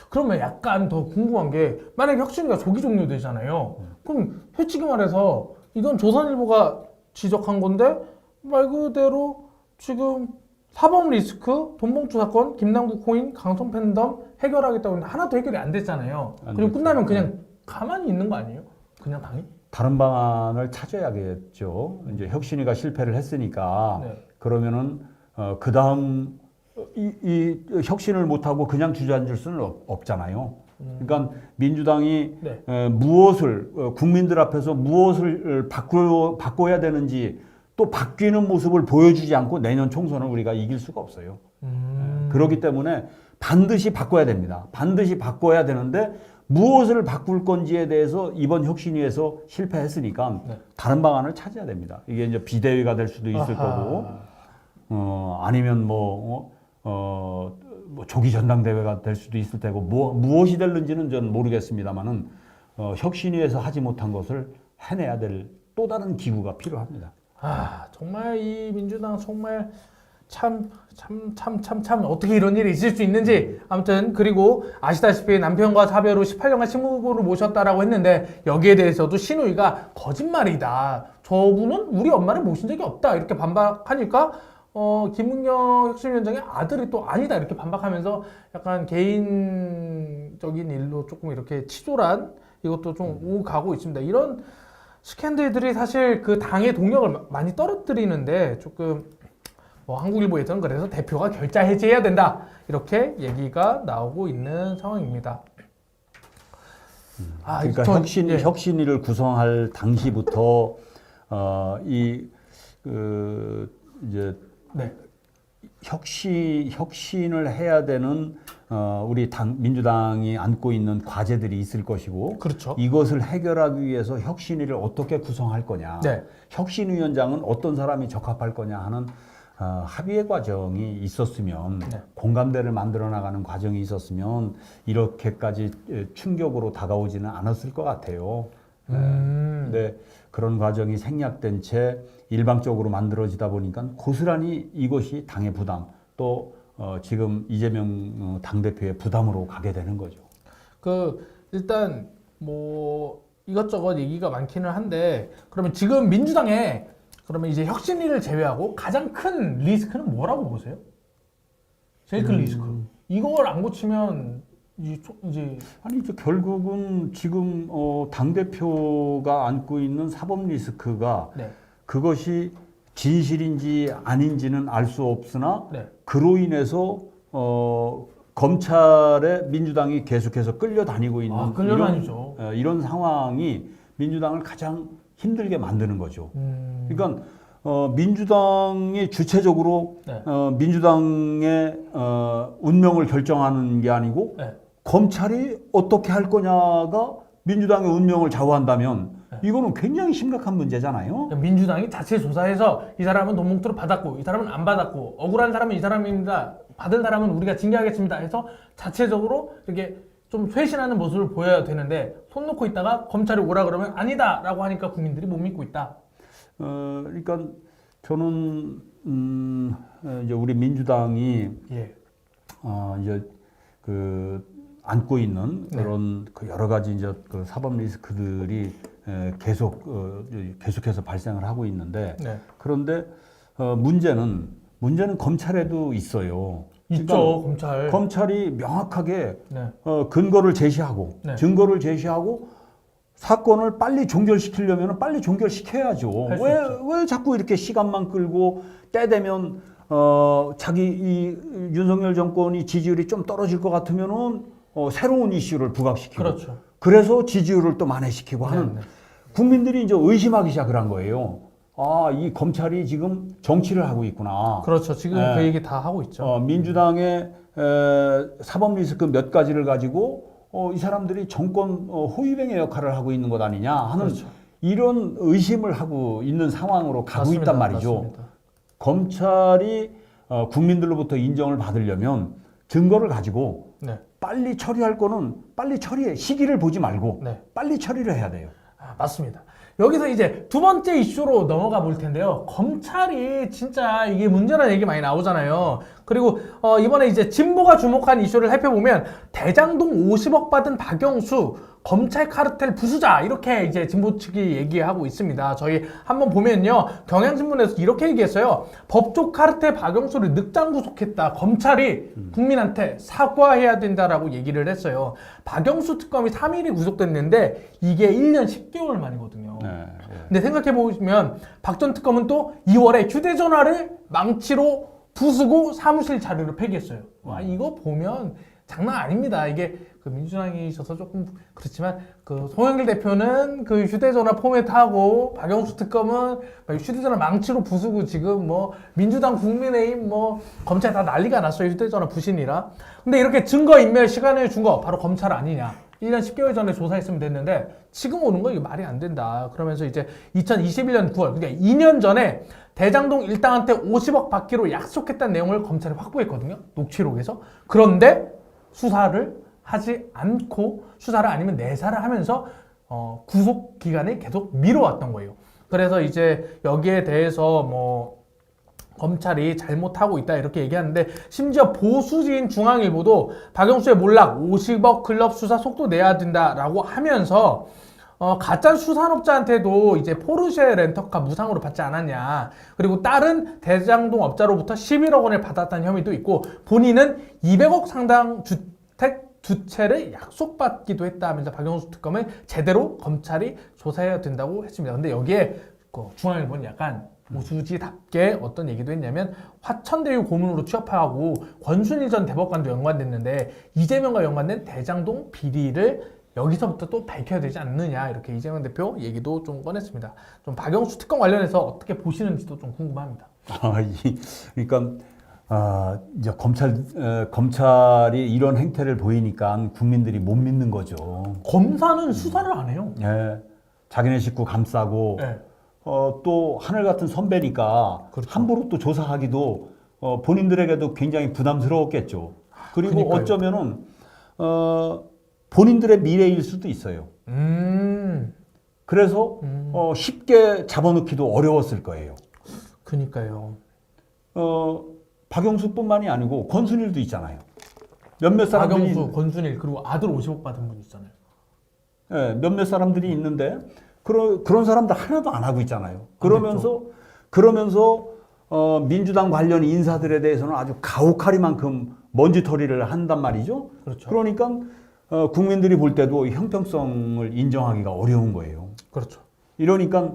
그러면 약간 더 궁금한 게 만약에 혁신위가 조기 종료되잖아요. 그럼 솔직히 말해서 이건 조선일보가 지적한 건데 말 그대로 지금 사법 리스크, 돈봉투 사건, 김남국 코인, 강성 팬덤 해결하겠다고 했는데 하나도 해결이 안 됐잖아요. 안 그리고 됐죠. 끝나면 그냥 가만히 있는 거 아니에요? 그냥 당이? 다른 방안을 찾아야겠죠. 이제 혁신위가 실패를 했으니까 네. 그러면은 그 다음 이 혁신을 못하고 그냥 주저앉을 수는 없잖아요. 그러니까 민주당이 네. 무엇을 국민들 앞에서 무엇을 바꿔야 되는지 또 바뀌는 모습을 보여주지 않고 내년 총선을 우리가 이길 수가 없어요. 그렇기 때문에 반드시 바꿔야 됩니다. 반드시 바꿔야 되는데 무엇을 바꿀 건지에 대해서 이번 혁신위에서 실패했으니까 네. 다른 방안을 찾아야 됩니다. 이게 이제 비대위가 될 수도 있을 거고, 아니면 뭐 조기 전당대회가 될 수도 있을 테고, 무엇이 될는지는 저는 모르겠습니다만은 혁신위에서 하지 못한 것을 해내야 될 또 다른 기구가 필요합니다. 정말 이 민주당 정말 참 어떻게 이런 일이 있을 수 있는지 아무튼 그리고 아시다시피 남편과 사별 후 18년간 신부를 모셨다라고 했는데 여기에 대해서도 신우이가 거짓말이다. 저분은 우리 엄마를 모신 적이 없다 이렇게 반박하니까 김은경 혁신위원장의 아들이 또 아니다 이렇게 반박하면서 약간 개인적인 일로 조금 이렇게 치졸한 이것도 좀 오가고 있습니다. 이런 스캔들들이 사실 그 당의 동력을 많이 떨어뜨리는데 조금 한국일보에서는 그래서 대표가 결자 해지해야 된다 이렇게 얘기가 나오고 있는 상황입니다. 그러니까 예. 혁신위를 구성할 당시부터 이제 네. 혁신을 해야 되는 우리 민주당이 안고 있는 과제들이 있을 것이고, 그렇죠. 이것을 해결하기 위해서 혁신위를 어떻게 구성할 거냐, 네. 혁신위원장은 어떤 사람이 적합할 거냐 하는 합의의 과정이 있었으면, 네. 공감대를 만들어 나가는 과정이 있었으면 이렇게까지 충격으로 다가오지는 않았을 것 같아요. 근데 그런 과정이 생략된 채 일방적으로 만들어지다 보니까 고스란히 이것이 당의 부담, 또 지금 이재명 당대표의 부담으로 가게 되는 거죠. 일단 이것저것 얘기가 많기는 한데 그러면 지금 민주당에 그러면 이제 혁신위를 제외하고 가장 큰 리스크는 뭐라고 보세요? 제일 큰 리스크. 이걸 안 고치면 이제 결국은 지금 당 대표가 안고 있는 사법 리스크가 네. 그것이 진실인지 아닌지는 알 수 없으나 네. 그로 인해서 검찰에 민주당이 계속해서 끌려다니고 있는 끌려다니죠. 이런 상황이 민주당을 가장 힘들게 만드는 거죠. 그러니까 민주당이 주체적으로 네. 민주당의 운명을 결정하는 게 아니고 네. 검찰이 어떻게 할 거냐가 민주당의 운명을 좌우한다면 네. 이거는 굉장히 심각한 문제잖아요. 민주당이 자체 조사해서 이 사람은 돈 봉투를 받았고 이 사람은 안 받았고 억울한 사람은 이 사람입니다. 받은 사람은 우리가 징계하겠습니다 해서 자체적으로 이렇게 좀 쇄신하는 모습을 보여야 되는데 손 놓고 있다가 검찰이 오라 그러면 아니다라고 하니까 국민들이 못 믿고 있다. 그러니까 저는 이제 우리 민주당이 예. 이제 안고 있는 네. 그런 여러 가지 이제 사법 리스크들이 계속해서 발생을 하고 있는데, 네. 그런데 문제는 검찰에도 있어요. 있죠. 그러니까 검찰이 명확하게 네. 근거를 제시하고 네. 증거를 제시하고 사건을 빨리 종결시키려면 빨리 종결시켜야죠. 할수 왜 자꾸 이렇게 시간만 끌고 때 되면 이 윤석열 정권이 지지율이 좀 떨어질 것 같으면은 새로운 이슈를 부각시키고, 그렇죠. 그래서 지지율을 또 만회시키고 하는, 네. 국민들이 이제 의심하기 시작을 한 거예요. 이 검찰이 지금 정치를 하고 있구나. 그렇죠. 지금 예. 그 얘기 다 하고 있죠. 민주당의 사법 리스크 몇 가지를 가지고 이 사람들이 정권 호위병의 역할을 하고 있는 것 아니냐 하는 그렇죠. 이런 의심을 하고 있는 상황으로 가고 맞습니다. 있단 말이죠. 맞습니다. 검찰이 국민들로부터 인정을 받으려면 증거를 가지고 네. 빨리 처리할 거는 빨리 처리해. 시기를 보지 말고 네. 빨리 처리를 해야 돼요. 맞습니다. 여기서 이제 두 번째 이슈로 넘어가 볼 텐데요. 검찰이 진짜 이게 문제라는 얘기 많이 나오잖아요. 그리고 이번에 이제 진보가 주목한 이슈를 살펴보면 대장동 50억 받은 박영수 검찰 카르텔 부수자 이렇게 이제 진보 측이 얘기하고 있습니다. 저희 한번 보면요. 경향신문에서 이렇게 얘기했어요. 법조 카르텔 박영수를 늑장 구속했다. 검찰이 국민한테 사과해야 된다라고 얘기를 했어요. 박영수 특검이 3일이 구속됐는데 이게 1년 10개월 만이거든요. 네. 근데 생각해보시면 박 전 특검은 또 2월에 휴대전화를 망치로 부수고 사무실 자료를 폐기했어요. 와, 이거 보면 장난 아닙니다. 이게 그 민주당이셔서 조금 그렇지만 그 송영길 대표는 그 휴대전화 포맷하고 박영수 특검은 휴대전화 망치로 부수고 지금 뭐 민주당 국민의힘 뭐 검찰 다 난리가 났어요. 휴대전화 부신이라. 근데 이렇게 증거인멸 시간을 준 거 바로 검찰 아니냐. 1년 10개월 전에 조사했으면 됐는데 지금 오는 거 이거 말이 안 된다. 그러면서 이제 2021년 9월 그러니까 2년 전에 대장동 일당한테 50억 받기로 약속했다는 내용을 검찰이 확보했거든요. 녹취록에서. 그런데 수사를 하지 않고 수사를 아니면 내사를 하면서 구속 기간을 계속 미뤄왔던 거예요. 그래서 이제 여기에 대해서 뭐 검찰이 잘못하고 있다 이렇게 얘기하는데 심지어 보수지인 중앙일보도 박영수의 몰락 50억 클럽 수사 속도 내야 된다라고 하면서 가짜 수산업자한테도 이제 포르쉐 렌터카 무상으로 받지 않았냐. 그리고 다른 대장동 업자로부터 11억 원을 받았다는 혐의도 있고 본인은 200억 상당 주택 두 채를 약속받기도 했다 하면서 박영수 특검을 제대로 검찰이 조사해야 된다고 했습니다. 근데 여기에 중앙일보는 약간 보수지답게 어떤 얘기도 했냐면 화천대유 고문으로 취업하고 권순일 전 대법관도 연관됐는데 이재명과 연관된 대장동 비리를 여기서부터 또 밝혀야 되지 않느냐 이렇게 이재명 대표 얘기도 좀 꺼냈습니다. 좀 박영수 특검 관련해서 어떻게 보시는지도 좀 궁금합니다. 그러니까 이제 검찰이 이런 행태를 보이니까 국민들이 못 믿는 거죠. 검사는 수사를 안 해요. 예, 자기네 식구 감싸고 네. 또 하늘 같은 선배니까 그렇죠. 함부로 또 조사하기도 본인들에게도 굉장히 부담스러웠겠죠. 그리고 그러니까요. 어쩌면은 본인들의 미래일 수도 있어요. 그래서 쉽게 잡아놓기도 어려웠을 거예요. 그니까요. 박영수뿐만이 아니고 권순일도 있잖아요. 몇몇 사람들이 박영수, 권순일 그리고 아들 50억 받은 분 있잖아요. 예, 몇몇 사람들이 있는데 그런 사람들 하나도 안 하고 있잖아요. 그러면서 민주당 관련 인사들에 대해서는 아주 가혹하리만큼 먼지털이를 한단 말이죠. 그렇죠. 그러니까 국민들이 볼 때도 형평성을 인정하기가 어려운 거예요. 그렇죠. 이러니까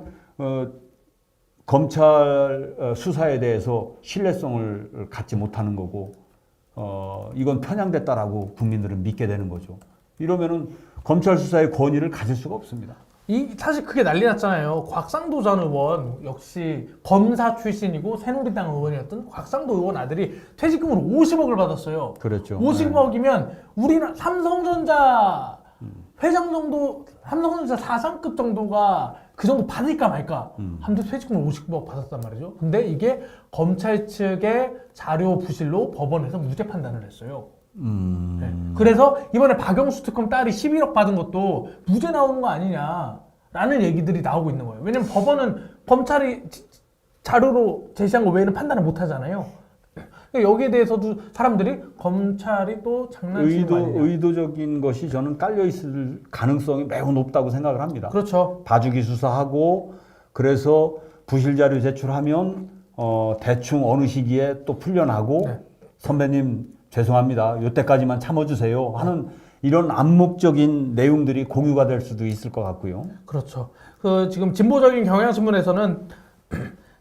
검찰 수사에 대해서 신뢰성을 갖지 못하는 거고 이건 편향됐다라고 국민들은 믿게 되는 거죠. 이러면은 검찰 수사의 권위를 가질 수가 없습니다. 사실 그게 난리 났잖아요. 곽상도 전 의원 역시 검사 출신이고 새누리당 의원이었던 곽상도 의원 아들이 퇴직금으로 50억을 받았어요. 그렇죠. 50억이면 우리나라 삼성전자 회장 정도, 삼성전자 사장급 정도가 그 정도 받을까 말까 한데 퇴직금을 50억 받았단 말이죠. 근데 이게 검찰 측의 자료 부실로 법원에서 무죄 판단을 했어요. 네. 그래서 이번에 박영수 특검 딸이 11억 받은 것도 무죄 나오는 거 아니냐라는 얘기들이 나오고 있는 거예요. 왜냐면 법원은 검찰이 자료로 제시한 거 외에는 판단을 못 하잖아요. 여기에 대해서도 사람들이 검찰이 또 장난치는 거 아니냐. 의도적인 것이 저는 깔려 있을 가능성이 매우 높다고 생각을 합니다. 그렇죠. 봐주기 수사하고 그래서 부실 자료 제출하면 대충 어느 시기에 또 풀려나고 네. 선배님 죄송합니다. 이때까지만 참아주세요 하는 이런 암묵적인 내용들이 공유가 될 수도 있을 것 같고요. 그렇죠. 지금 진보적인 경향신문에서는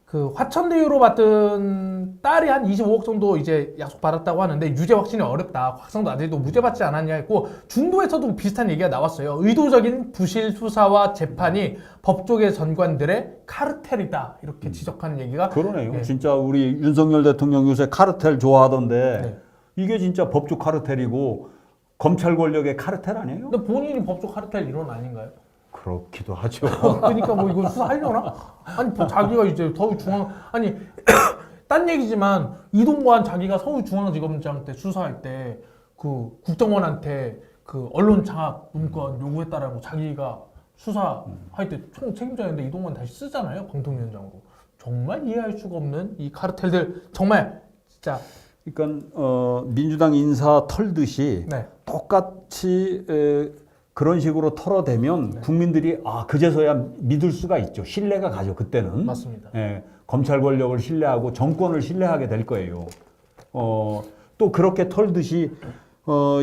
그 화천대유로 받던 딸이 한 25억 정도 이제 약속 받았다고 하는데 유죄 확신이 어렵다. 확성도 아직도 무죄 받지 않았냐 했고 중도에서도 비슷한 얘기가 나왔어요. 의도적인 부실 수사와 재판이 법조계 전관들의 카르텔이다. 이렇게 지적하는 얘기가 그러네요. 네. 진짜 우리 윤석열 대통령 요새 카르텔 좋아하던데 네. 이게 진짜 법조 카르텔이고 검찰 권력의 카르텔 아니에요? 근데 본인이 법조 카르텔 일원 아닌가요? 그렇기도 하죠. 그러니까 뭐 이거 수사하려나? 아니 뭐 자기가 이제 서울중앙 아니 딴 얘기지만 이동관 자기가 서울중앙지검장 때 수사할 때 그 국정원한테 그 언론 장악 문건 요구했다라고 자기가 수사할 때 총 책임자였는데 이동관 다시 쓰잖아요 방통위원장으로. 정말 이해할 수가 없는 이 카르텔들 정말 진짜. 그러니까 민주당 인사 털듯이 네. 똑같이 그런 식으로 털어대면 네. 국민들이 그제서야 믿을 수가 있죠. 신뢰가 가죠. 그때는. 맞습니다. 예, 검찰 권력을 신뢰하고 정권을 신뢰하게 될 거예요. 또 그렇게 털듯이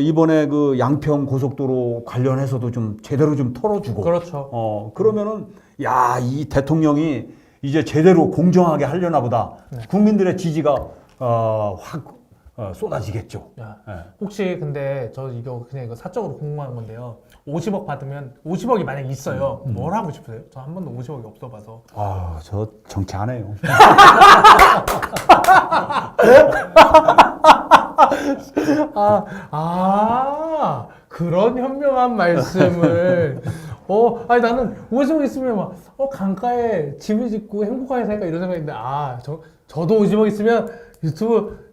이번에 그 양평 고속도로 관련해서도 좀 제대로 좀 털어주고. 그렇죠. 그러면은 야, 이 대통령이 이제 제대로 공정하게 하려나 보다. 네. 국민들의 지지가 확 쏟아지겠죠. 야, 예. 혹시 근데 저 이거 그냥 이거 사적으로 궁금한 건데요. 50억 받으면 50억이 만약 있어요. 뭘 하고 싶으세요? 저 한 번도 50억이 없어봐서. 저 정치 안 해요. 그런 현명한 말씀을. 아니 나는 50억 있으면 막, 강가에 집을 짓고 행복하게 살까 이런 생각인데, 저도 50억 있으면 유튜브,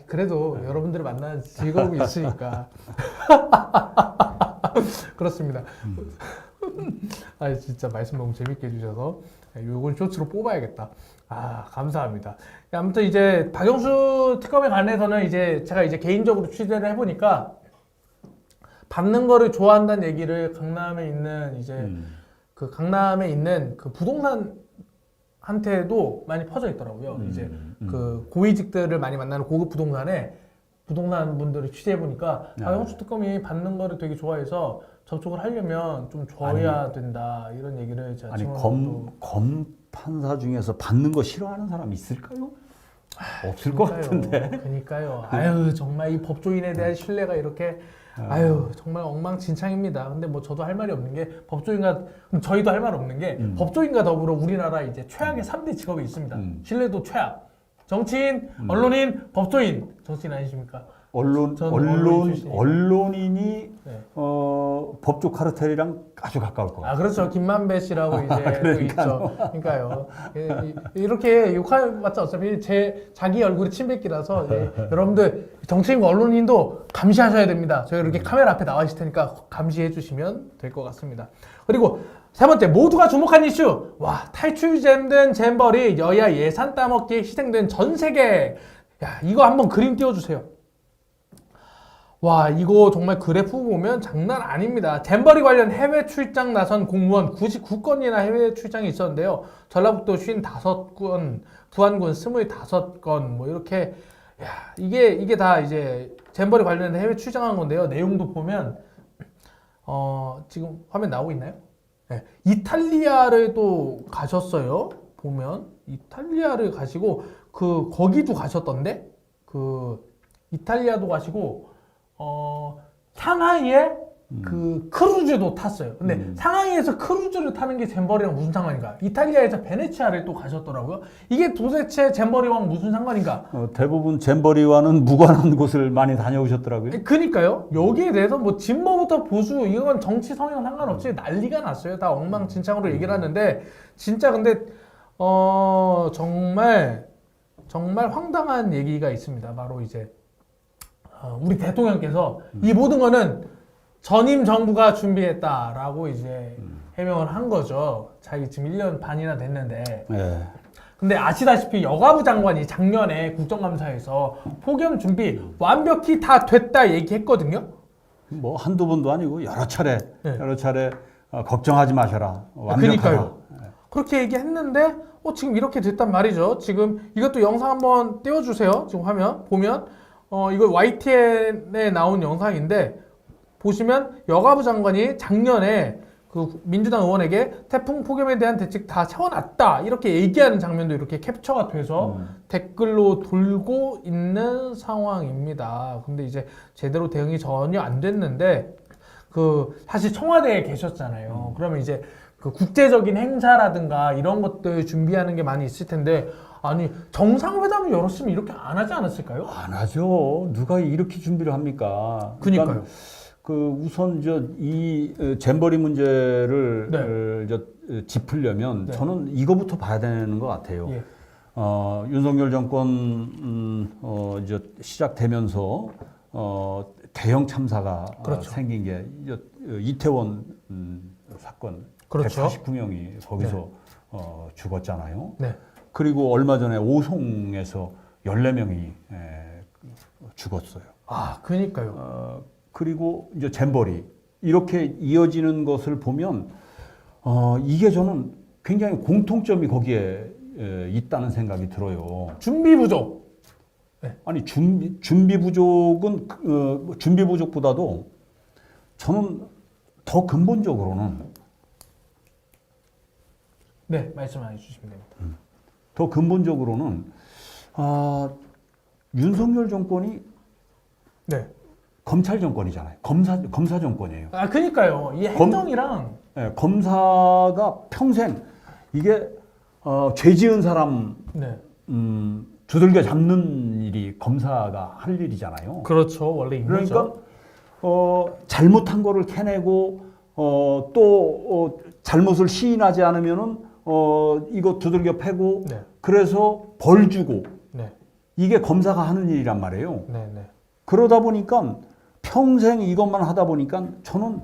그래도 여러분들을 만나는 즐거움이 있으니까. 그렇습니다. 진짜 말씀 너무 재밌게 해주셔서 요걸 쇼츠로 뽑아야겠다. 감사합니다. 아무튼 이제 박영수 특검에 관해서는 이제 제가 이제 개인적으로 취재를 해보니까 받는 거를 좋아한다는 얘기를 강남에 있는 이제 그 강남에 있는 그 부동산 한테도 많이 퍼져 있더라고요. 이제 그 고위직들을 많이 만나는 고급 부동산에 부동산 분들을 취재해 보니까 박영수 특검이 받는 거를 되게 좋아해서 접촉을 하려면 좀 줘야 된다 이런 얘기를 제가 검 판사 중에서 받는 거 싫어하는 사람이 있을까요? 없을 것 같은데. 그러니까요. 정말 이 법조인에 대한 신뢰가 이렇게 정말 엉망진창입니다. 근데 뭐 저도 할 말이 없는 게 저희도 할 말 없는 게 법조인과 더불어 우리나라 이제 최악의 3대 직업이 있습니다. 신뢰도 최악. 정치인, 언론인, 법조인. 정치인 아니십니까? 언론인이 네. 법조 카르텔이랑 아주 가까울 것 같아요. 그렇죠. 김만배 씨라고 이제 또 있죠. 그러니까요. 이렇게 욕해봤자 어차피 자기 얼굴이 침뱉기라서 여러분들 정치인과 언론인도 감시하셔야 됩니다. 저희 이렇게 카메라 앞에 나와 있을 테니까 감시해 주시면 될 것 같습니다. 그리고 세 번째, 모두가 주목한 이슈. 탈출잼된 잼버리 여야 예산 따먹기에 희생된 전 세계. 이거 한번 그림 띄워주세요. 이거 정말 그래프 보면 장난 아닙니다. 잼버리 관련 해외 출장 나선 공무원 99건이나 해외 출장이 있었는데요. 전라북도 55건, 부안군 25건, 뭐 이렇게. 이게 다 이제 잼버리 관련 해외 출장한 건데요. 내용도 보면, 지금 화면 나오고 있나요? 네. 이탈리아를 또 가셨어요. 보면 이탈리아를 가시고 거기도 가셨던데 이탈리아도 가시고 상하이에 크루즈도 탔어요. 근데 상하이에서 크루즈를 타는 게 잼버리랑 무슨 상관인가? 이탈리아에서 베네치아를 또 가셨더라고요. 이게 도대체 잼버리랑 무슨 상관인가? 대부분 잼버리와는 무관한 곳을 많이 다녀오셨더라고요. 그니까요. 여기에 대해서 뭐 진보부터 보수 이건 정치 성향 상관없이 난리가 났어요. 다 엉망진창으로 얘기를 하는데 진짜 근데 정말 황당한 얘기가 있습니다. 바로 이제 우리 대통령께서 이 모든 거는 전임 정부가 준비했다라고 이제 해명을 한 거죠. 자기 지금 1년 반이나 됐는데. 근데 아시다시피 여가부 장관이 작년에 국정감사에서 폭염 준비 완벽히 다 됐다 얘기했거든요. 뭐 한두 번도 아니고 여러 차례 걱정하지 마셔라. 완벽하다. 그러니까요. 그렇게 얘기했는데 지금 이렇게 됐단 말이죠. 지금 이것도 영상 한번 띄워주세요. 지금 화면 보면 이거 YTN에 나온 영상인데 보시면 여가부 장관이 작년에 그 민주당 의원에게 태풍 폭염에 대한 대책 다 세워놨다 이렇게 얘기하는 장면도 이렇게 캡처가 돼서 댓글로 돌고 있는 상황입니다. 근데 이제 제대로 대응이 전혀 안 됐는데 그 사실 청와대에 계셨잖아요. 그러면 이제 그 국제적인 행사라든가 이런 것들 준비하는 게 많이 있을 텐데 아니 정상회담을 열었으면 이렇게 안 하지 않았을까요? 안 하죠. 누가 이렇게 준비를 합니까? 그니까요. 그 우선 이 잼버리 문제를 네. 짚으려면 네. 저는 이거부터 봐야 되는 것 같아요. 예. 윤석열 정권 이제 시작되면서 대형 참사가 그렇죠. 생긴 게 이태원 사건 그렇죠. 149명이 거기서 죽었잖아요. 네. 그리고 얼마 전에 오송에서 14명이 죽었어요. 아, 그니까요. 그리고 이제 잼버리 이렇게 이어지는 것을 보면 이게 저는 굉장히 공통점이 거기에 있다는 생각이 들어요. 준비 부족. 아니 준비 부족은 준비 부족보다도 저는 더 근본적으로는 네, 말씀해 주시면 됩니다. 더 근본적으로는 윤석열 정권이 네. 검찰 정권이잖아요. 검사 정권이에요. 아, 그니까요. 이 행정이랑 검사가 평생 이게 죄 지은 사람 네. 두들겨 잡는 일이 검사가 할 일이잖아요. 그렇죠. 원래 임무죠. 그러니까 잘못한 거를 캐내고 또 잘못을 시인하지 않으면은 이거 두들겨 패고 네. 그래서 벌 주고 네. 이게 검사가 하는 일이란 말이에요. 네, 네. 그러다 보니까 평생 이것만 하다 보니까 저는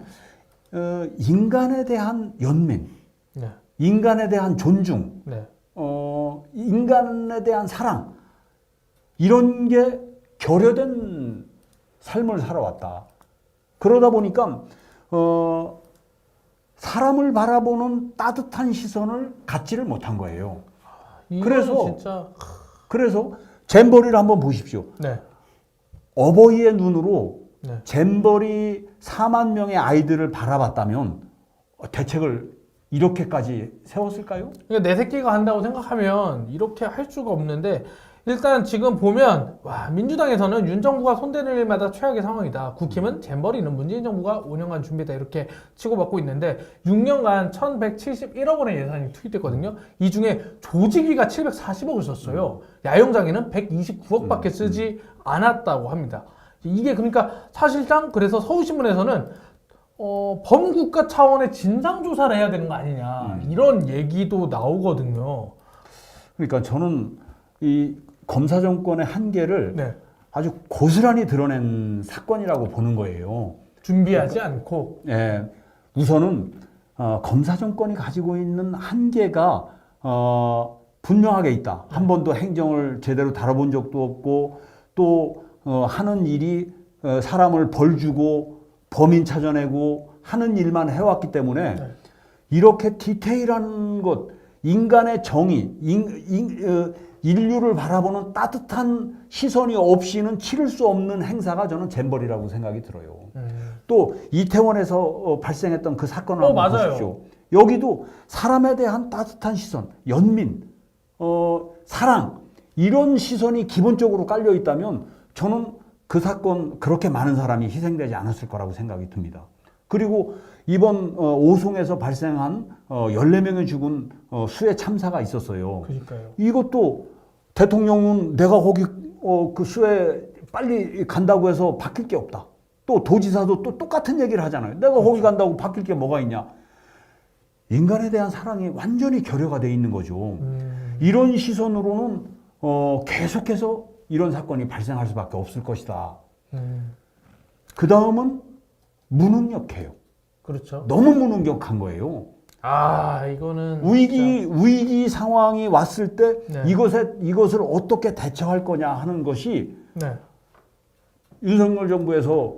인간에 대한 연민, 네. 인간에 대한 존중, 네. 인간에 대한 사랑 이런 게 결여된 삶을 살아왔다. 그러다 보니까 사람을 바라보는 따뜻한 시선을 갖지를 못한 거예요. 그래서 잼버리를 한번 보십시오. 네. 어버이의 눈으로 네. 잼버리 4만 명의 아이들을 바라봤다면 대책을 이렇게까지 세웠을까요? 그러니까 내 새끼가 한다고 생각하면 이렇게 할 수가 없는데 일단 지금 보면 와 민주당에서는 윤 정부가 손대는 일마다 최악의 상황이다. 국힘은 잼버리는 문재인 정부가 5년간 준비했다 이렇게 치고받고 있는데 6년간 1,171억 원의 예산이 투입됐거든요. 이 중에 조직위가 740억을 썼어요. 야영장에는 129억밖에 쓰지 않았다고 합니다. 이게 그러니까 사실상 그래서 서울신문에서는 범국가 차원의 진상조사를 해야 되는 거 아니냐 이런 얘기도 나오거든요. 그러니까 저는 이 검사 정권의 한계를 네. 아주 고스란히 드러낸 사건이라고 보는 거예요. 준비하지 않고. 예, 우선은 검사 정권이 가지고 있는 한계가 분명하게 있다. 한 번도 행정을 제대로 다뤄본 적도 없고 또 하는 일이 사람을 벌 주고 범인 찾아내고 하는 일만 해왔기 때문에 네. 이렇게 디테일한 것, 인간의 정의, 인류를 바라보는 따뜻한 시선이 없이는 치를 수 없는 행사가 저는 잼버리라고 생각이 들어요. 또 이태원에서 발생했던 그 사건을 한번 맞아요. 보십시오. 여기도 사람에 대한 따뜻한 시선, 연민, 사랑 이런 시선이 기본적으로 깔려 있다면 저는 그 사건 그렇게 많은 사람이 희생되지 않았을 거라고 생각이 듭니다. 그리고 이번 오송에서 발생한 14명이 죽은 수해 참사가 있었어요. 그러니까요. 이것도 대통령은 내가 거기 그 수해 빨리 간다고 해서 바뀔 게 없다. 또 도지사도 또 똑같은 얘기를 하잖아요. 내가 거기 간다고 바뀔 게 뭐가 있냐. 인간에 대한 사랑이 완전히 결여가 돼 있는 거죠. 이런 시선으로는 계속해서 이런 사건이 발생할 수밖에 없을 것이다. 그 다음은 무능력해요. 그렇죠. 너무 무능력한 거예요. 아, 이거는 위기 상황이 왔을 때 네. 이것을 어떻게 대처할 거냐 하는 것이 네. 윤석열 정부에서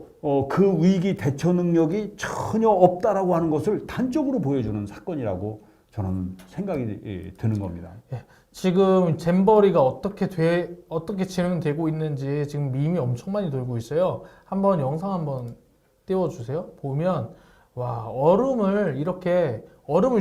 그 위기 대처 능력이 전혀 없다라고 하는 것을 단적으로 보여주는 사건이라고 저는 생각이 드는 겁니다. 예. 지금 잼버리가 어떻게 진행되고 있는지 지금 밈이 엄청 많이 돌고 있어요. 한번 영상 한번 띄워주세요. 보면 와, 얼음을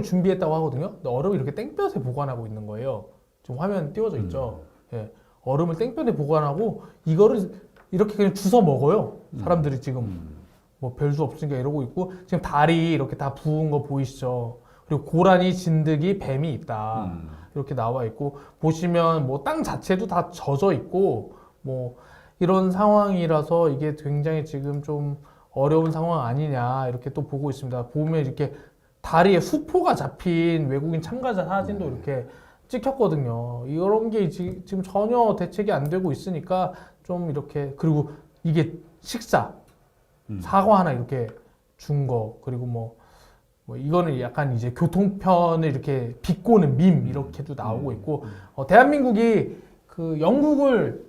준비했다고 하거든요. 근데 얼음을 이렇게 땡볕에 보관하고 있는 거예요. 지금 화면 띄워져 있죠. 예. 얼음을 땡볕에 보관하고 이거를 이렇게 그냥 주워 먹어요. 사람들이 지금 뭐 별 수 없으니까 이러고 있고 지금 다리 이렇게 다 부은 거 보이시죠? 그리고 고라니, 진드기, 뱀이 있다. 이렇게 나와 있고 보시면 뭐 땅 자체도 다 젖어 있고 뭐 이런 상황이라서 이게 굉장히 지금 좀 어려운 상황 아니냐 이렇게 또 보고 있습니다. 보면 이렇게 다리에 수포가 잡힌 외국인 참가자 사진도 이렇게 찍혔거든요. 이런 게 지금 전혀 대책이 안 되고 있으니까 좀 이렇게 그리고 이게 식사 사과 하나 이렇게 준 거 그리고 뭐 이거는 약간 이제 교통편을 이렇게 비꼬는 밈 이렇게도 나오고 있고 대한민국이 그 영국을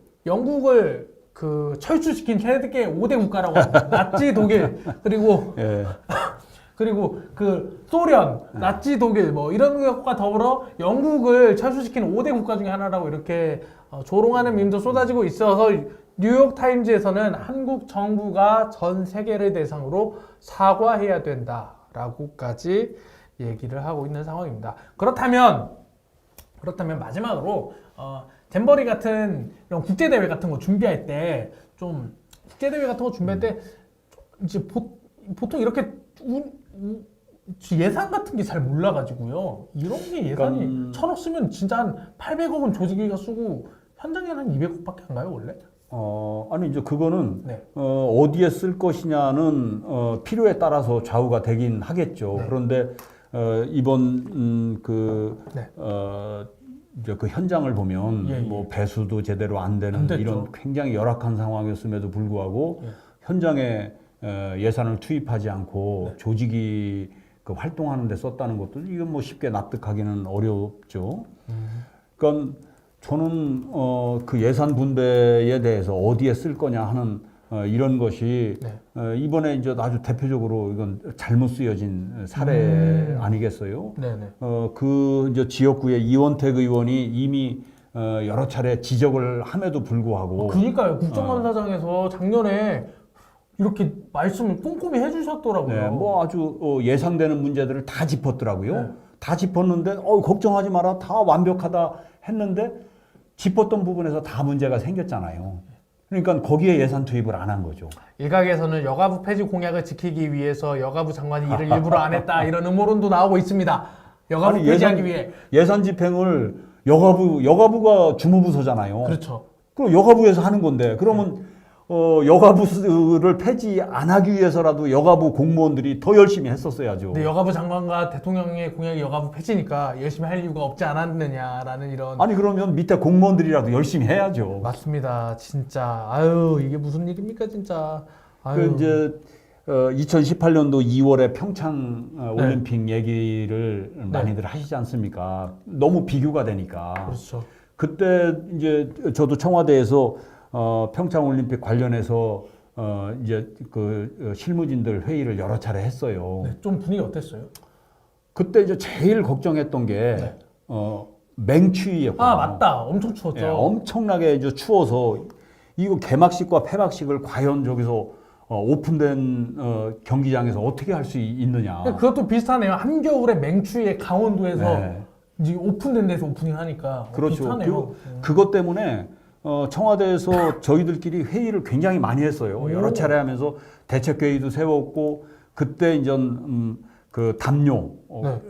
그 철수시킨 세계 5대 국가라고 합니다. 나치 독일 그리고 예. 그리고 그 소련, 나치 독일 뭐 이런 것과 더불어 영국을 철수시킨 5대 국가 중에 하나라고 이렇게 조롱하는 밈도 쏟아지고 있어서 뉴욕 타임즈에서는 한국 정부가 전 세계를 대상으로 사과해야 된다라고까지 얘기를 하고 있는 상황입니다. 그렇다면 마지막으로 잼버리 같은 이런 국제 대회 같은 거 준비할 때 좀 국제 대회 같은 거 준비할 때 이제 보통 이렇게 예산 같은 게 잘 몰라가지고요. 이런 게 예산이 그러니까, 1,000억 쓰면 진짜 한 800억은 조직위가 쓰고 현장에는 한 200억밖에 안 가요 원래? 아니 이제 그거는 네. 어디에 쓸 것이냐는 필요에 따라서 좌우가 되긴 하겠죠. 네. 그런데 이번 네. 이제 그 현장을 보면 예, 예. 뭐 배수도 제대로 안 되는 안 됐죠. 이런 굉장히 열악한 상황이었음에도 불구하고 예. 현장에 예산을 투입하지 않고 네. 조직이 그 활동하는 데 썼다는 것도 이건 뭐 쉽게 납득하기는 어렵죠. 그러니까 저는 그 예산 분배에 대해서 어디에 쓸 거냐 하는 이런 것이 네. 이번에 이제 아주 대표적으로 이건 잘못 쓰여진 사례 아니겠어요? 네네. 그 이제 지역구의 이원택 의원이 이미 여러 차례 지적을 함에도 불구하고 그러니까요. 국정감사장에서 작년에 이렇게 말씀을 꼼꼼히 해주셨더라고요. 네, 뭐 아주 예상되는 문제들을 다 짚었더라고요. 네. 다 짚었는데 걱정하지 마라 다 완벽하다 했는데 짚었던 부분에서 다 문제가 생겼잖아요. 그러니까 거기에 예산 투입을 안 한 거죠. 일각에서는 여가부 폐지 공약을 지키기 위해서 여가부 장관이 이를 일부러 안 했다 이런 음모론도 나오고 있습니다. 여가부 아니, 폐지하기 위해. 예산 집행을 여가부가 주무부서잖아요. 그렇죠. 그럼 여가부에서 하는 건데 그러면 여가부를 폐지 안 하기 위해서라도 여가부 공무원들이 더 열심히 했었어야죠. 근데 여가부 장관과 대통령의 공약이 여가부 폐지니까 열심히 할 이유가 없지 않았느냐라는 이런. 아니 그러면 밑에 공무원들이라도 열심히 해야죠. 맞습니다. 진짜. 아유, 이게 무슨 일입니까, 진짜. 아유. 그 이제 2018년도 2월에 평창 네. 올림픽 얘기를 많이들 하시지 않습니까? 너무 비교가 되니까. 그렇죠. 그때 이제 저도 청와대에서 평창 올림픽 관련해서 이제 그 실무진들 회의를 여러 차례 했어요. 네, 좀 분위기 어땠어요? 그때 이제 제일 걱정했던 게 네. 맹추위였거든요. 아, 맞다. 엄청 추웠죠. 예, 엄청나게 이제 추워서 이거 개막식과 폐막식을 과연 저기서 오픈된 경기장에서 어떻게 할 수 있느냐. 그것도 비슷하네요. 한겨울에 맹추위에 강원도에서 네. 이제 오픈된 데서 오프닝 하니까 그렇죠. 비슷하네요. 그것 때문에 청와대에서 저희들끼리 회의를 굉장히 많이 했어요. 여러 차례 하면서 대책회의도 세웠고 그때 이제 그 담요, 네.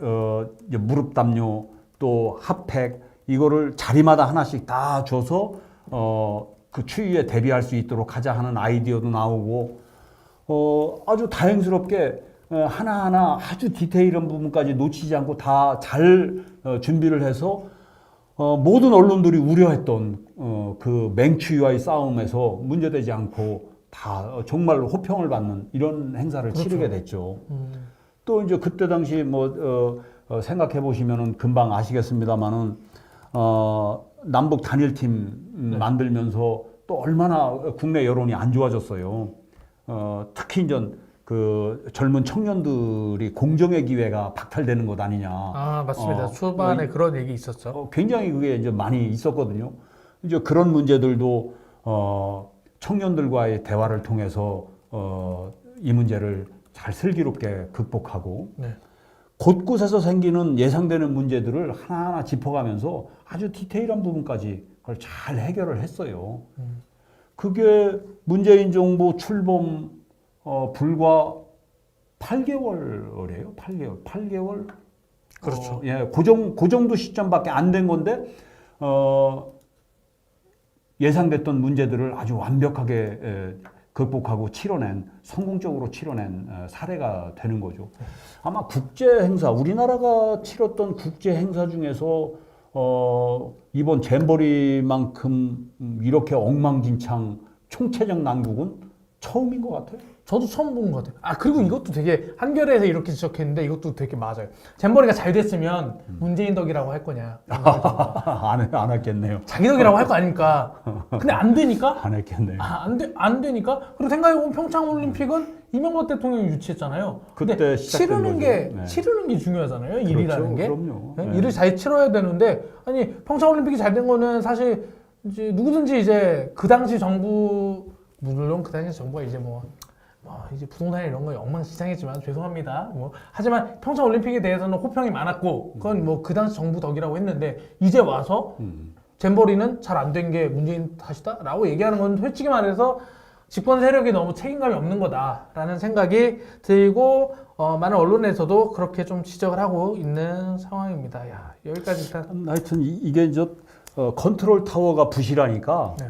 이제 무릎 담요 또 핫팩 이거를 자리마다 하나씩 다 줘서 그 추위에 대비할 수 있도록 하자 하는 아이디어도 나오고 아주 다행스럽게 하나하나 아주 디테일한 부분까지 놓치지 않고 다 잘 준비를 해서 모든 언론들이 우려했던 그 맹추위와의 싸움에서 문제되지 않고 다 정말 호평을 받는 이런 행사를 그렇죠. 치르게 됐죠. 또 이제 그때 당시 뭐 생각해 보시면은 금방 아시겠습니다만은 남북 단일팀 만들면서 또 얼마나 국내 여론이 안 좋아졌어요. 특히 이제 그 젊은 청년들이 공정의 기회가 박탈되는 것 아니냐. 아, 맞습니다. 초반에 그런 얘기 있었죠. 굉장히 그게 이제 많이 있었거든요. 이제 그런 문제들도 청년들과의 대화를 통해서 이 문제를 잘 슬기롭게 극복하고 네. 곳곳에서 생기는 예상되는 문제들을 하나하나 짚어가면서 아주 디테일한 부분까지 그걸 잘 해결을 했어요. 그게 문재인 정부 출범 불과 8개월이에요. 8개월. 그렇죠. 예, 그 정도 시점밖에 안 된 건데 예상됐던 문제들을 아주 완벽하게 극복하고 성공적으로 치러낸 사례가 되는 거죠. 아마 국제 행사, 우리나라가 치렀던 국제 행사 중에서 이번 잼버리만큼 이렇게 엉망진창 총체적 난국은 처음인 것 같아요. 저도 처음 본 것 같아요. 아, 그리고 이것도 되게 한겨레에서 이렇게 지적했는데 이것도 되게 맞아요. 잼버리가 잘 됐으면 문재인 덕이라고 할 거냐. 안 했겠네요. 자기 덕이라고 할 거 아닙니까? 근데 안 되니까? 안 했겠네요. 안 되니까? 그리고 생각해보면 평창올림픽은 이명박 대통령이 유치했잖아요. 근데 그때 시작된 치르는 거죠. 게, 네. 치르는 게 중요하잖아요. 일이라는 게. 그럼요. 네? 네. 일을 잘 치러야 되는데, 아니, 평창올림픽이 잘 된 거는 사실 이제 누구든지 이제 그 당시 정부, 물론 그 당시 정부가 이제 이제 부동산 이런 거 엉망진창이지만 죄송합니다. 하지만 평창올림픽에 대해서는 호평이 많았고 그건 그 당시 정부 덕이라고 했는데 이제 와서 잼버리는 잘 안 된 게 문재인 탓이다라고 얘기하는 건 솔직히 말해서 집권 세력이 너무 책임감이 없는 거다라는 생각이 들고 많은 언론에서도 그렇게 좀 지적을 하고 있는 상황입니다. 야, 여기까지 일단 하여튼 이게 컨트롤 타워가 부실하니까 네.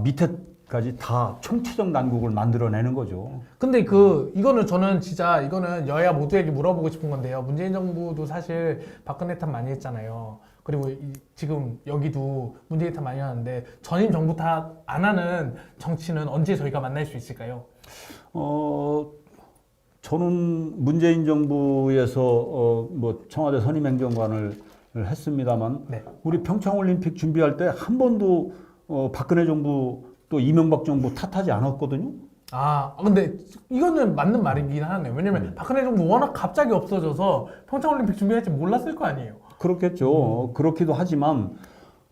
밑에까지 다 총체적 난국을 만들어내는 거죠. 근데 이거는 저는 진짜 이거는 여야 모두에게 물어보고 싶은 건데요. 문재인 정부도 사실 박근혜 탓 많이 했잖아요. 그리고 지금 여기도 문재인 탓 많이 하는데 전임 정부 탓 안 하는 정치는 언제 저희가 만날 수 있을까요? 저는 문재인 정부에서 청와대 선임행정관을 했습니다만 네. 우리 평창올림픽 준비할 때 한 번도 박근혜 정부 또 이명박 정부 탓하지 않았거든요. 근데 이거는 맞는 말이긴 하네요. 왜냐면 박근혜 정부 워낙 갑자기 없어져서 평창올림픽 준비할지 몰랐을 거 아니에요. 그렇겠죠. 그렇기도 하지만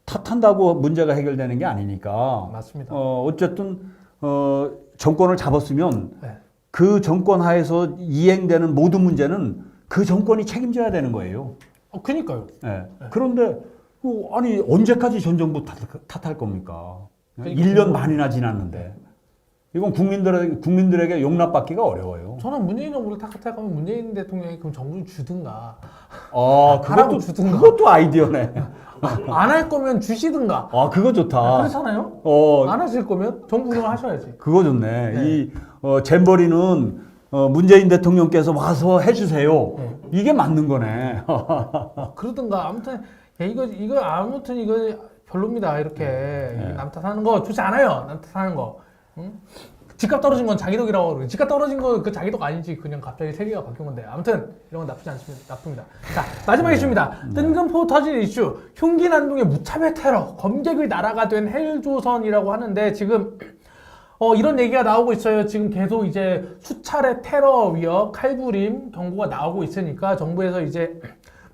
탓한다고 문제가 해결되는 게 아니니까. 맞습니다. 어쨌든 정권을 잡았으면 네. 그 정권 하에서 이행되는 모든 문제는 그 정권이 책임져야 되는 거예요. 그니까요. 네. 그런데 아니 언제까지 전 정부 탓할 겁니까? 그러니까 1년 반이나 지났는데 이건 국민들에게 용납받기가 어려워요. 저는 문재인 정부를 탓하면 문재인 대통령이 그럼 정부를 주든가 그것도 주든가. 그것도 아이디어네. 안 할 거면 주시든가. 그거 좋다. 그렇잖아요. 안 하실 거면 정부 운영을 하셔야지. 그거 좋네. 네. 이 잼버리는 문재인 대통령께서 와서 해주세요. 네. 이게 맞는 거네. 그러든가 아무튼 이거 아무튼 이거 별로입니다. 이렇게 남 탓하는 거 좋지 않아요. 남 탓하는 거. 응? 집값 떨어진 건 자기 덕이라고 그러고 집값 떨어진 거 그 자기 덕 아니지. 그냥 갑자기 세계가 바뀐 건데. 아무튼 이런 건 나쁩니다. 자, 마지막 이슈입니다. 뜬금포 터진 이슈. 흉기 난동의 무차별 테러. 검객의 나라가 된 헬조선이라고 하는데 지금 이런 얘기가 나오고 있어요. 지금 계속 이제 수차례 테러 위협, 칼부림 경고가 나오고 있으니까 정부에서 이제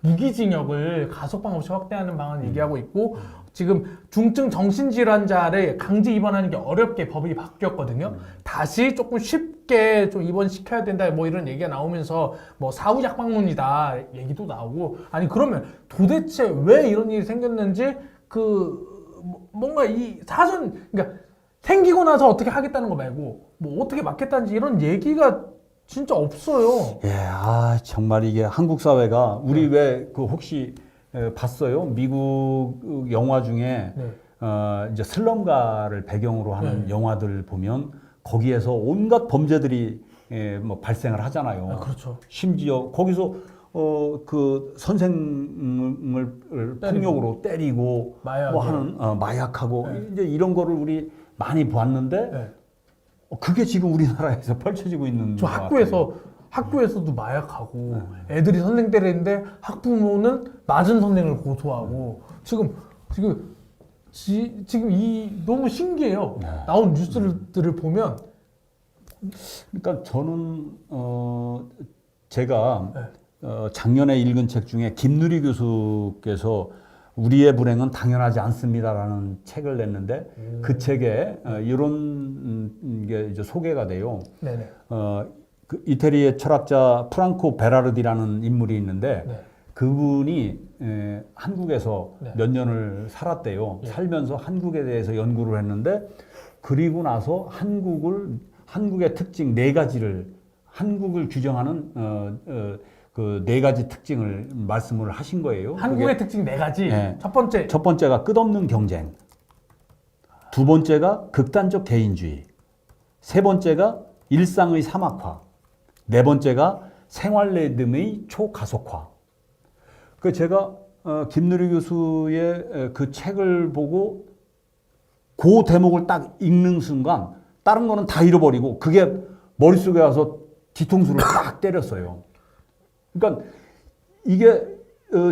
무기징역을 가석방 없이 확대하는 방안을 얘기하고 있고 지금 중증 정신질환자를 강제 입원하는 게 어렵게 법이 바뀌었거든요. 다시 조금 쉽게 좀 입원시켜야 된다 이런 얘기가 나오면서 사후약 방문이다 얘기도 나오고 아니 그러면 도대체 왜 이런 일이 생겼는지 뭔가 이 사전 그러니까 생기고 나서 어떻게 하겠다는 거 말고 어떻게 막겠다는지 이런 얘기가 진짜 없어요. 예, 정말 이게 한국 사회가 우리 왜 혹시 봤어요? 미국 영화 중에 이제 슬럼가를 배경으로 하는 영화들 보면 거기에서 온갖 범죄들이 발생을 하잖아요. 그렇죠. 심지어 거기서 그 선생을 폭력으로 때리고 하는 마약하고 이제 이런 거를 우리 많이 봤는데 그게 지금 우리나라에서 펼쳐지고 있는 저 학교에서도 마약하고 애들이 선생 때리는데 학부모는 맞은 선생을 고소하고 지금 너무 신기해요. 나온 뉴스들을 보면 그러니까 저는 제가 작년에 읽은 책 중에 김누리 교수께서 우리의 불행은 당연하지 않습니다라는 책을 냈는데 그 책에 이런 게 이제 소개가 돼요. 네네. 그 이태리의 철학자 프랑코 베라르디라는 인물이 있는데 네. 그분이 한국에서 네. 몇 년을 살았대요. 예. 살면서 한국에 대해서 연구를 했는데 그리고 나서 한국의 특징 네 가지를 한국을 규정하는 그 네 가지 특징을 말씀을 하신 거예요. 한국의 특징 네 가지. 네. 첫 번째, 첫 번째가 끝없는 경쟁, 두 번째가 극단적 개인주의, 세 번째가 일상의 사막화, 네 번째가 생활 리듬의 초가속화. 그 제가 김누리 교수의 그 책을 보고 그 대목을 딱 읽는 순간 다른 거는 다 잃어버리고 그게 머릿속에 와서 뒤통수를 딱 때렸어요. 그러니까 이게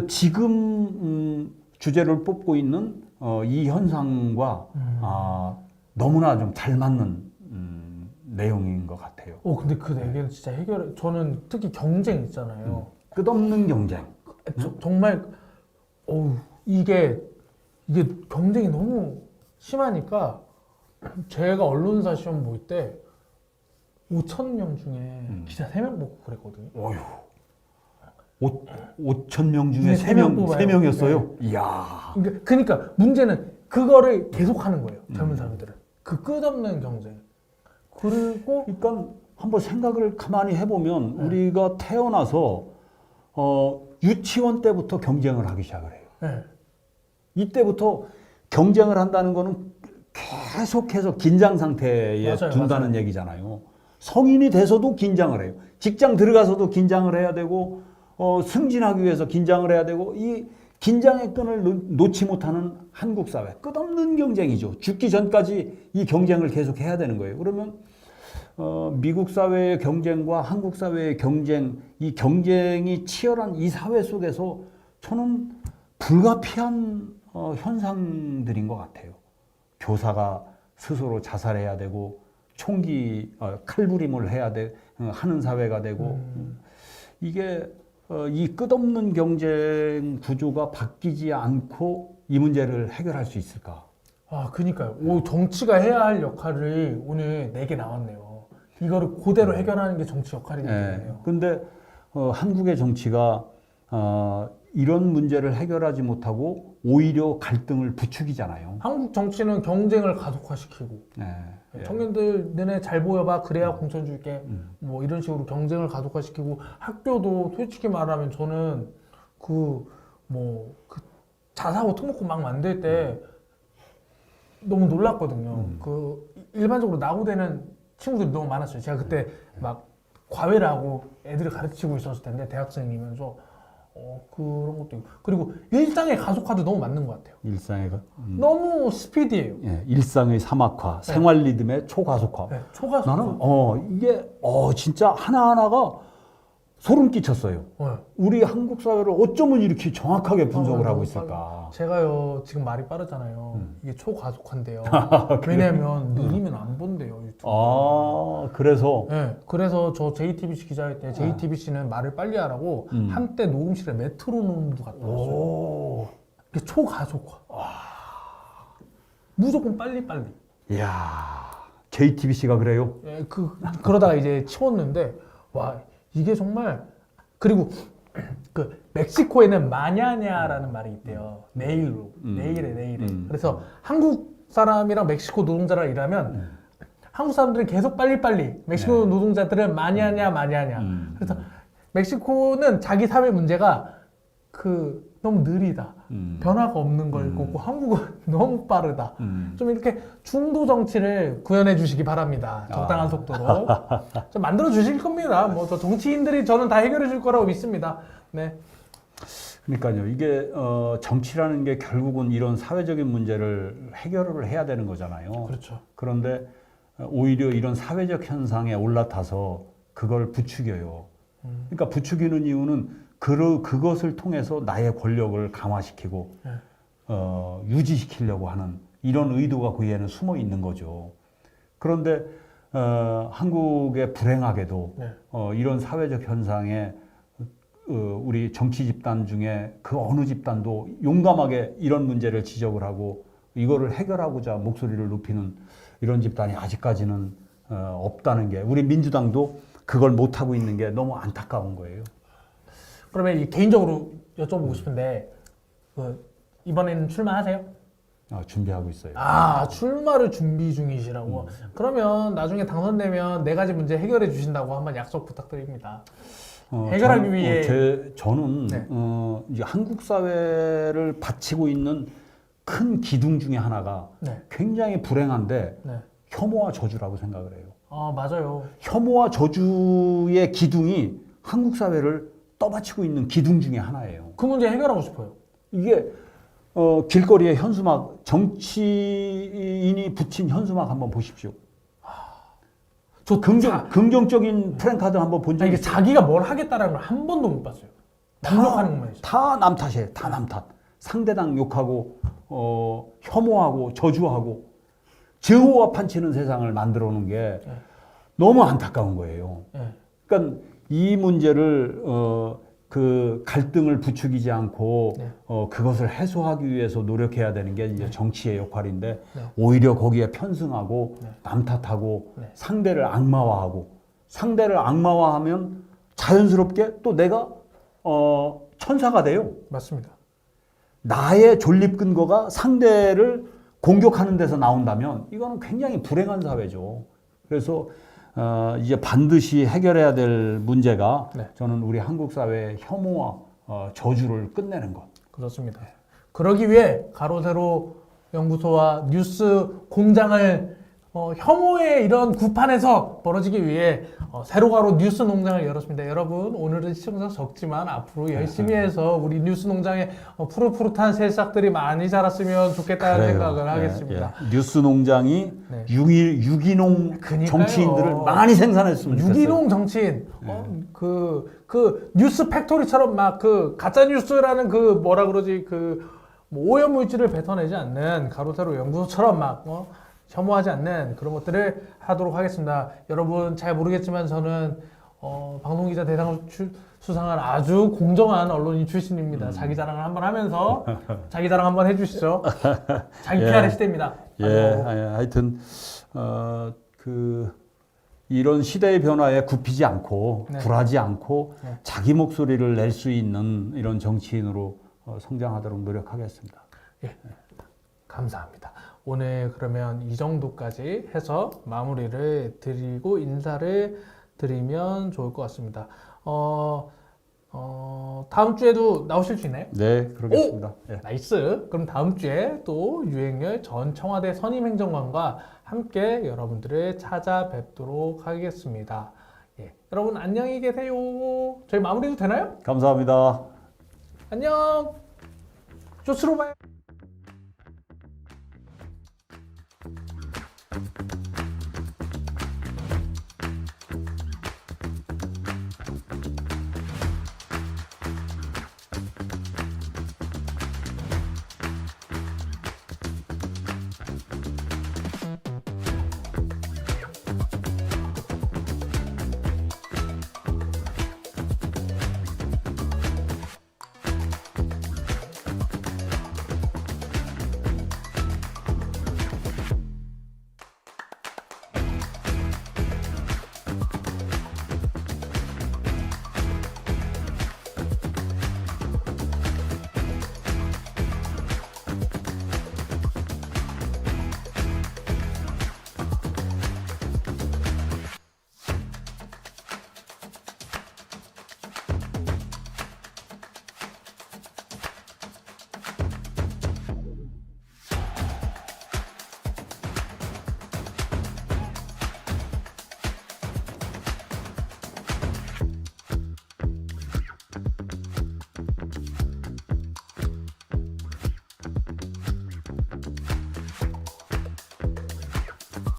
지금 주제를 뽑고 있는 이 현상과 너무나 좀 잘 맞는 내용인 것 같아요. 근데 그 네 개는 진짜 저는 특히 경쟁 있잖아요. 끝없는 경쟁. 정말, 이게 경쟁이 너무 심하니까 제가 언론사 시험 볼 때 5,000명 중에 기자 3명 뽑고 그랬거든요. 어휴. 5천 명 중에 네, 3명 3명이었어요. 이야. 그러니까 문제는 그거를 계속 하는 거예요. 젊은 사람들은. 그 끝없는 경쟁. 그리고 그러니까 한번 생각을 가만히 해보면 우리가 태어나서 유치원 때부터 경쟁을 하기 시작을 해요. 네. 이때부터 경쟁을 한다는 거는 계속해서 긴장 상태에 맞아요, 둔다는 맞아요. 얘기잖아요. 성인이 돼서도 긴장을 해요. 직장 들어가서도 긴장을 해야 되고 승진하기 위해서 긴장을 해야 되고 이 긴장의 끈을 놓지 못하는 한국 사회 끝없는 경쟁이죠. 죽기 전까지 이 경쟁을 계속 해야 되는 거예요. 그러면 미국 사회의 경쟁과 한국 사회의 경쟁, 이 경쟁이 치열한 이 사회 속에서 저는 불가피한 현상들인 것 같아요. 교사가 스스로 자살해야 되고 총기 칼부림을 하는 사회가 되고 이게 이 끝없는 경쟁 구조가 바뀌지 않고 이 문제를 해결할 수 있을까? 그니까요. 정치가 해야 할 역할이 오늘 4개 나왔네요. 이거를 그대로 해결하는 게 정치 역할이기 때문에요. 근데 한국의 정치가 이런 문제를 해결하지 못하고 오히려 갈등을 부추기잖아요. 한국 정치는 경쟁을 가속화시키고 청년들 너네 잘 보여봐 그래야 공천 줄게 뭐 이런 식으로 경쟁을 가속화시키고 학교도 솔직히 말하면 저는 그 자사고 특목고 막 만들 때 너무 놀랐거든요. 그 일반적으로 나고되는 친구들이 너무 많았어요. 제가 그때 막 과외를 하고 애들을 가르치고 있었을 텐데 대학생이면서 그런 것도 있고 그리고 일상의 가속화도 너무 맞는 것 같아요. 일상의 너무 스피디해요. 일상의 사막화, 생활 리듬의 초가속화. 초가속화. 나는 이게 진짜 하나하나가 소름 끼쳤어요. 우리 한국 사회를 어쩌면 이렇게 정확하게 분석을 하고 있을까? 제가요 지금 말이 빠르잖아요. 이게 초가속화인데요. 왜냐면 느리면 안 본대요 유튜브. 그래서 네, 그래서 저 JTBC 기자일 때 JTBC는 말을 빨리 하라고 한때 녹음실에 메트로놈도 갖다 놨어요. 이게 초가속화. 무조건 빨리빨리. 이야, JTBC가 그래요? 예, 그러다가 이제 치웠는데 와 이게 정말 그리고 그 멕시코에는 마냐냐라는 말이 있대요. 내일로 내일에. 그래서 한국 사람이랑 멕시코 노동자랑 일하면 한국 사람들은 계속 빨리빨리 멕시코 노동자들은 마냐냐. 그래서 멕시코는 자기 사회 문제가 너무 느리다. 변화가 없는 걸 거고 한국은 너무 빠르다. 좀 이렇게 중도 정치를 구현해 주시기 바랍니다. 적당한 속도로. 좀 만들어 주실 겁니다. 저 정치인들이 저는 다 해결해 줄 거라고 믿습니다. 네. 그러니까요. 이게 정치라는 게 결국은 이런 사회적인 문제를 해결을 해야 되는 거잖아요. 그렇죠. 그런데 오히려 이런 사회적 현상에 올라타서 그걸 부추겨요. 그러니까 부추기는 이유는 그것을 통해서 나의 권력을 강화시키고 유지시키려고 하는 이런 의도가 거기에는 숨어 있는 거죠. 그런데 한국의 불행하게도 이런 사회적 현상에 우리 정치 집단 중에 그 어느 집단도 용감하게 이런 문제를 지적을 하고 이거를 해결하고자 목소리를 높이는 이런 집단이 아직까지는 없다는 게 우리 민주당도 그걸 못 하고 있는 게 너무 안타까운 거예요. 그러면 개인적으로 여쭤보고 싶은데 이번에는 출마하세요? 준비하고 있어요. 출마를 준비 중이시라고. 그러면 나중에 당선되면 네 가지 문제 해결해 주신다고 한번 약속 부탁드립니다. 해결하기 위해 저는 네. 이제 한국 사회를 바치고 있는 큰 기둥 중에 하나가 네. 굉장히 불행한데 네. 혐오와 저주라고 생각을 해요. 맞아요. 혐오와 저주의 기둥이 한국 사회를 떠받치고 있는 기둥 중에 하나예요. 그 문제 해결하고 싶어요. 이게 길거리에 현수막, 정치인이 붙인 현수막 한번 보십시오. 저 긍정적인 프랭카드 한번 본 적이 이게 있어요? 자기가 뭘 하겠다라는 걸 한 번도 못 봤어요. 남욕하는 것만 있어요. 다 남 탓이에요. 다 남 탓. 상대당 욕하고 혐오하고 저주하고 증오와 판치는 세상을 만들어 놓은 게 네. 너무 안타까운 거예요. 네. 그러니까 이 문제를 그 갈등을 부추기지 않고 네. 그것을 해소하기 위해서 노력해야 되는 게 이제 정치의 역할인데 네. 오히려 거기에 편승하고 네. 남 탓하고 네. 상대를 악마화하면 자연스럽게 또 내가 천사가 돼요. 맞습니다. 나의 존립 근거가 상대를 공격하는 데서 나온다면 이거는 굉장히 불행한 사회죠. 그래서 이제 반드시 해결해야 될 문제가 네. 저는 우리 한국 사회의 혐오와 저주를 끝내는 것. 그렇습니다. 그러기 위해 가로세로 연구소와 뉴스 공장을 혐오의 이런 구판에서 벌어지기 위해 세로가로 뉴스 농장을 열었습니다. 여러분 오늘은 시청자 적지만 앞으로 열심히 해서 우리 뉴스 농장에 푸릇푸릇한 새싹들이 많이 자랐으면 좋겠다는 생각을 하겠습니다. 예. 뉴스 농장이 네. 유기농 그러니까요. 정치인들을 많이 생산했으면 좋겠어요. 유기농 정치인 그 뉴스 팩토리처럼 막 그 가짜 뉴스라는 그 뭐라 그러지 뭐 오염 물질을 뱉어내지 않는 가로세로 연구소처럼 막 혐오하지 않는 그런 것들을 하도록 하겠습니다. 여러분 잘 모르겠지만 저는 방송기자 대상을 수상한 아주 공정한 언론인 출신입니다. 자기 자랑을 한번 하면서 자기 자랑 한번 해주시죠. 자기 PR의 시대입니다. 하여튼 이런 시대의 변화에 굽히지 않고 네. 굴하지 않고 네. 자기 목소리를 낼 수 있는 이런 정치인으로 성장하도록 노력하겠습니다. 예, 감사합니다. 오늘 그러면 이 정도까지 해서 마무리를 드리고 인사를 드리면 좋을 것 같습니다. 다음 주에도 나오실 수 있나요? 네, 그러겠습니다. 예. 나이스. 그럼 다음 주에 또 유행열 전 청와대 선임행정관과 함께 여러분들을 찾아뵙도록 하겠습니다. 예, 여러분 안녕히 계세요. 저희 마무리도 되나요? 감사합니다. 안녕. 조스로 봐요.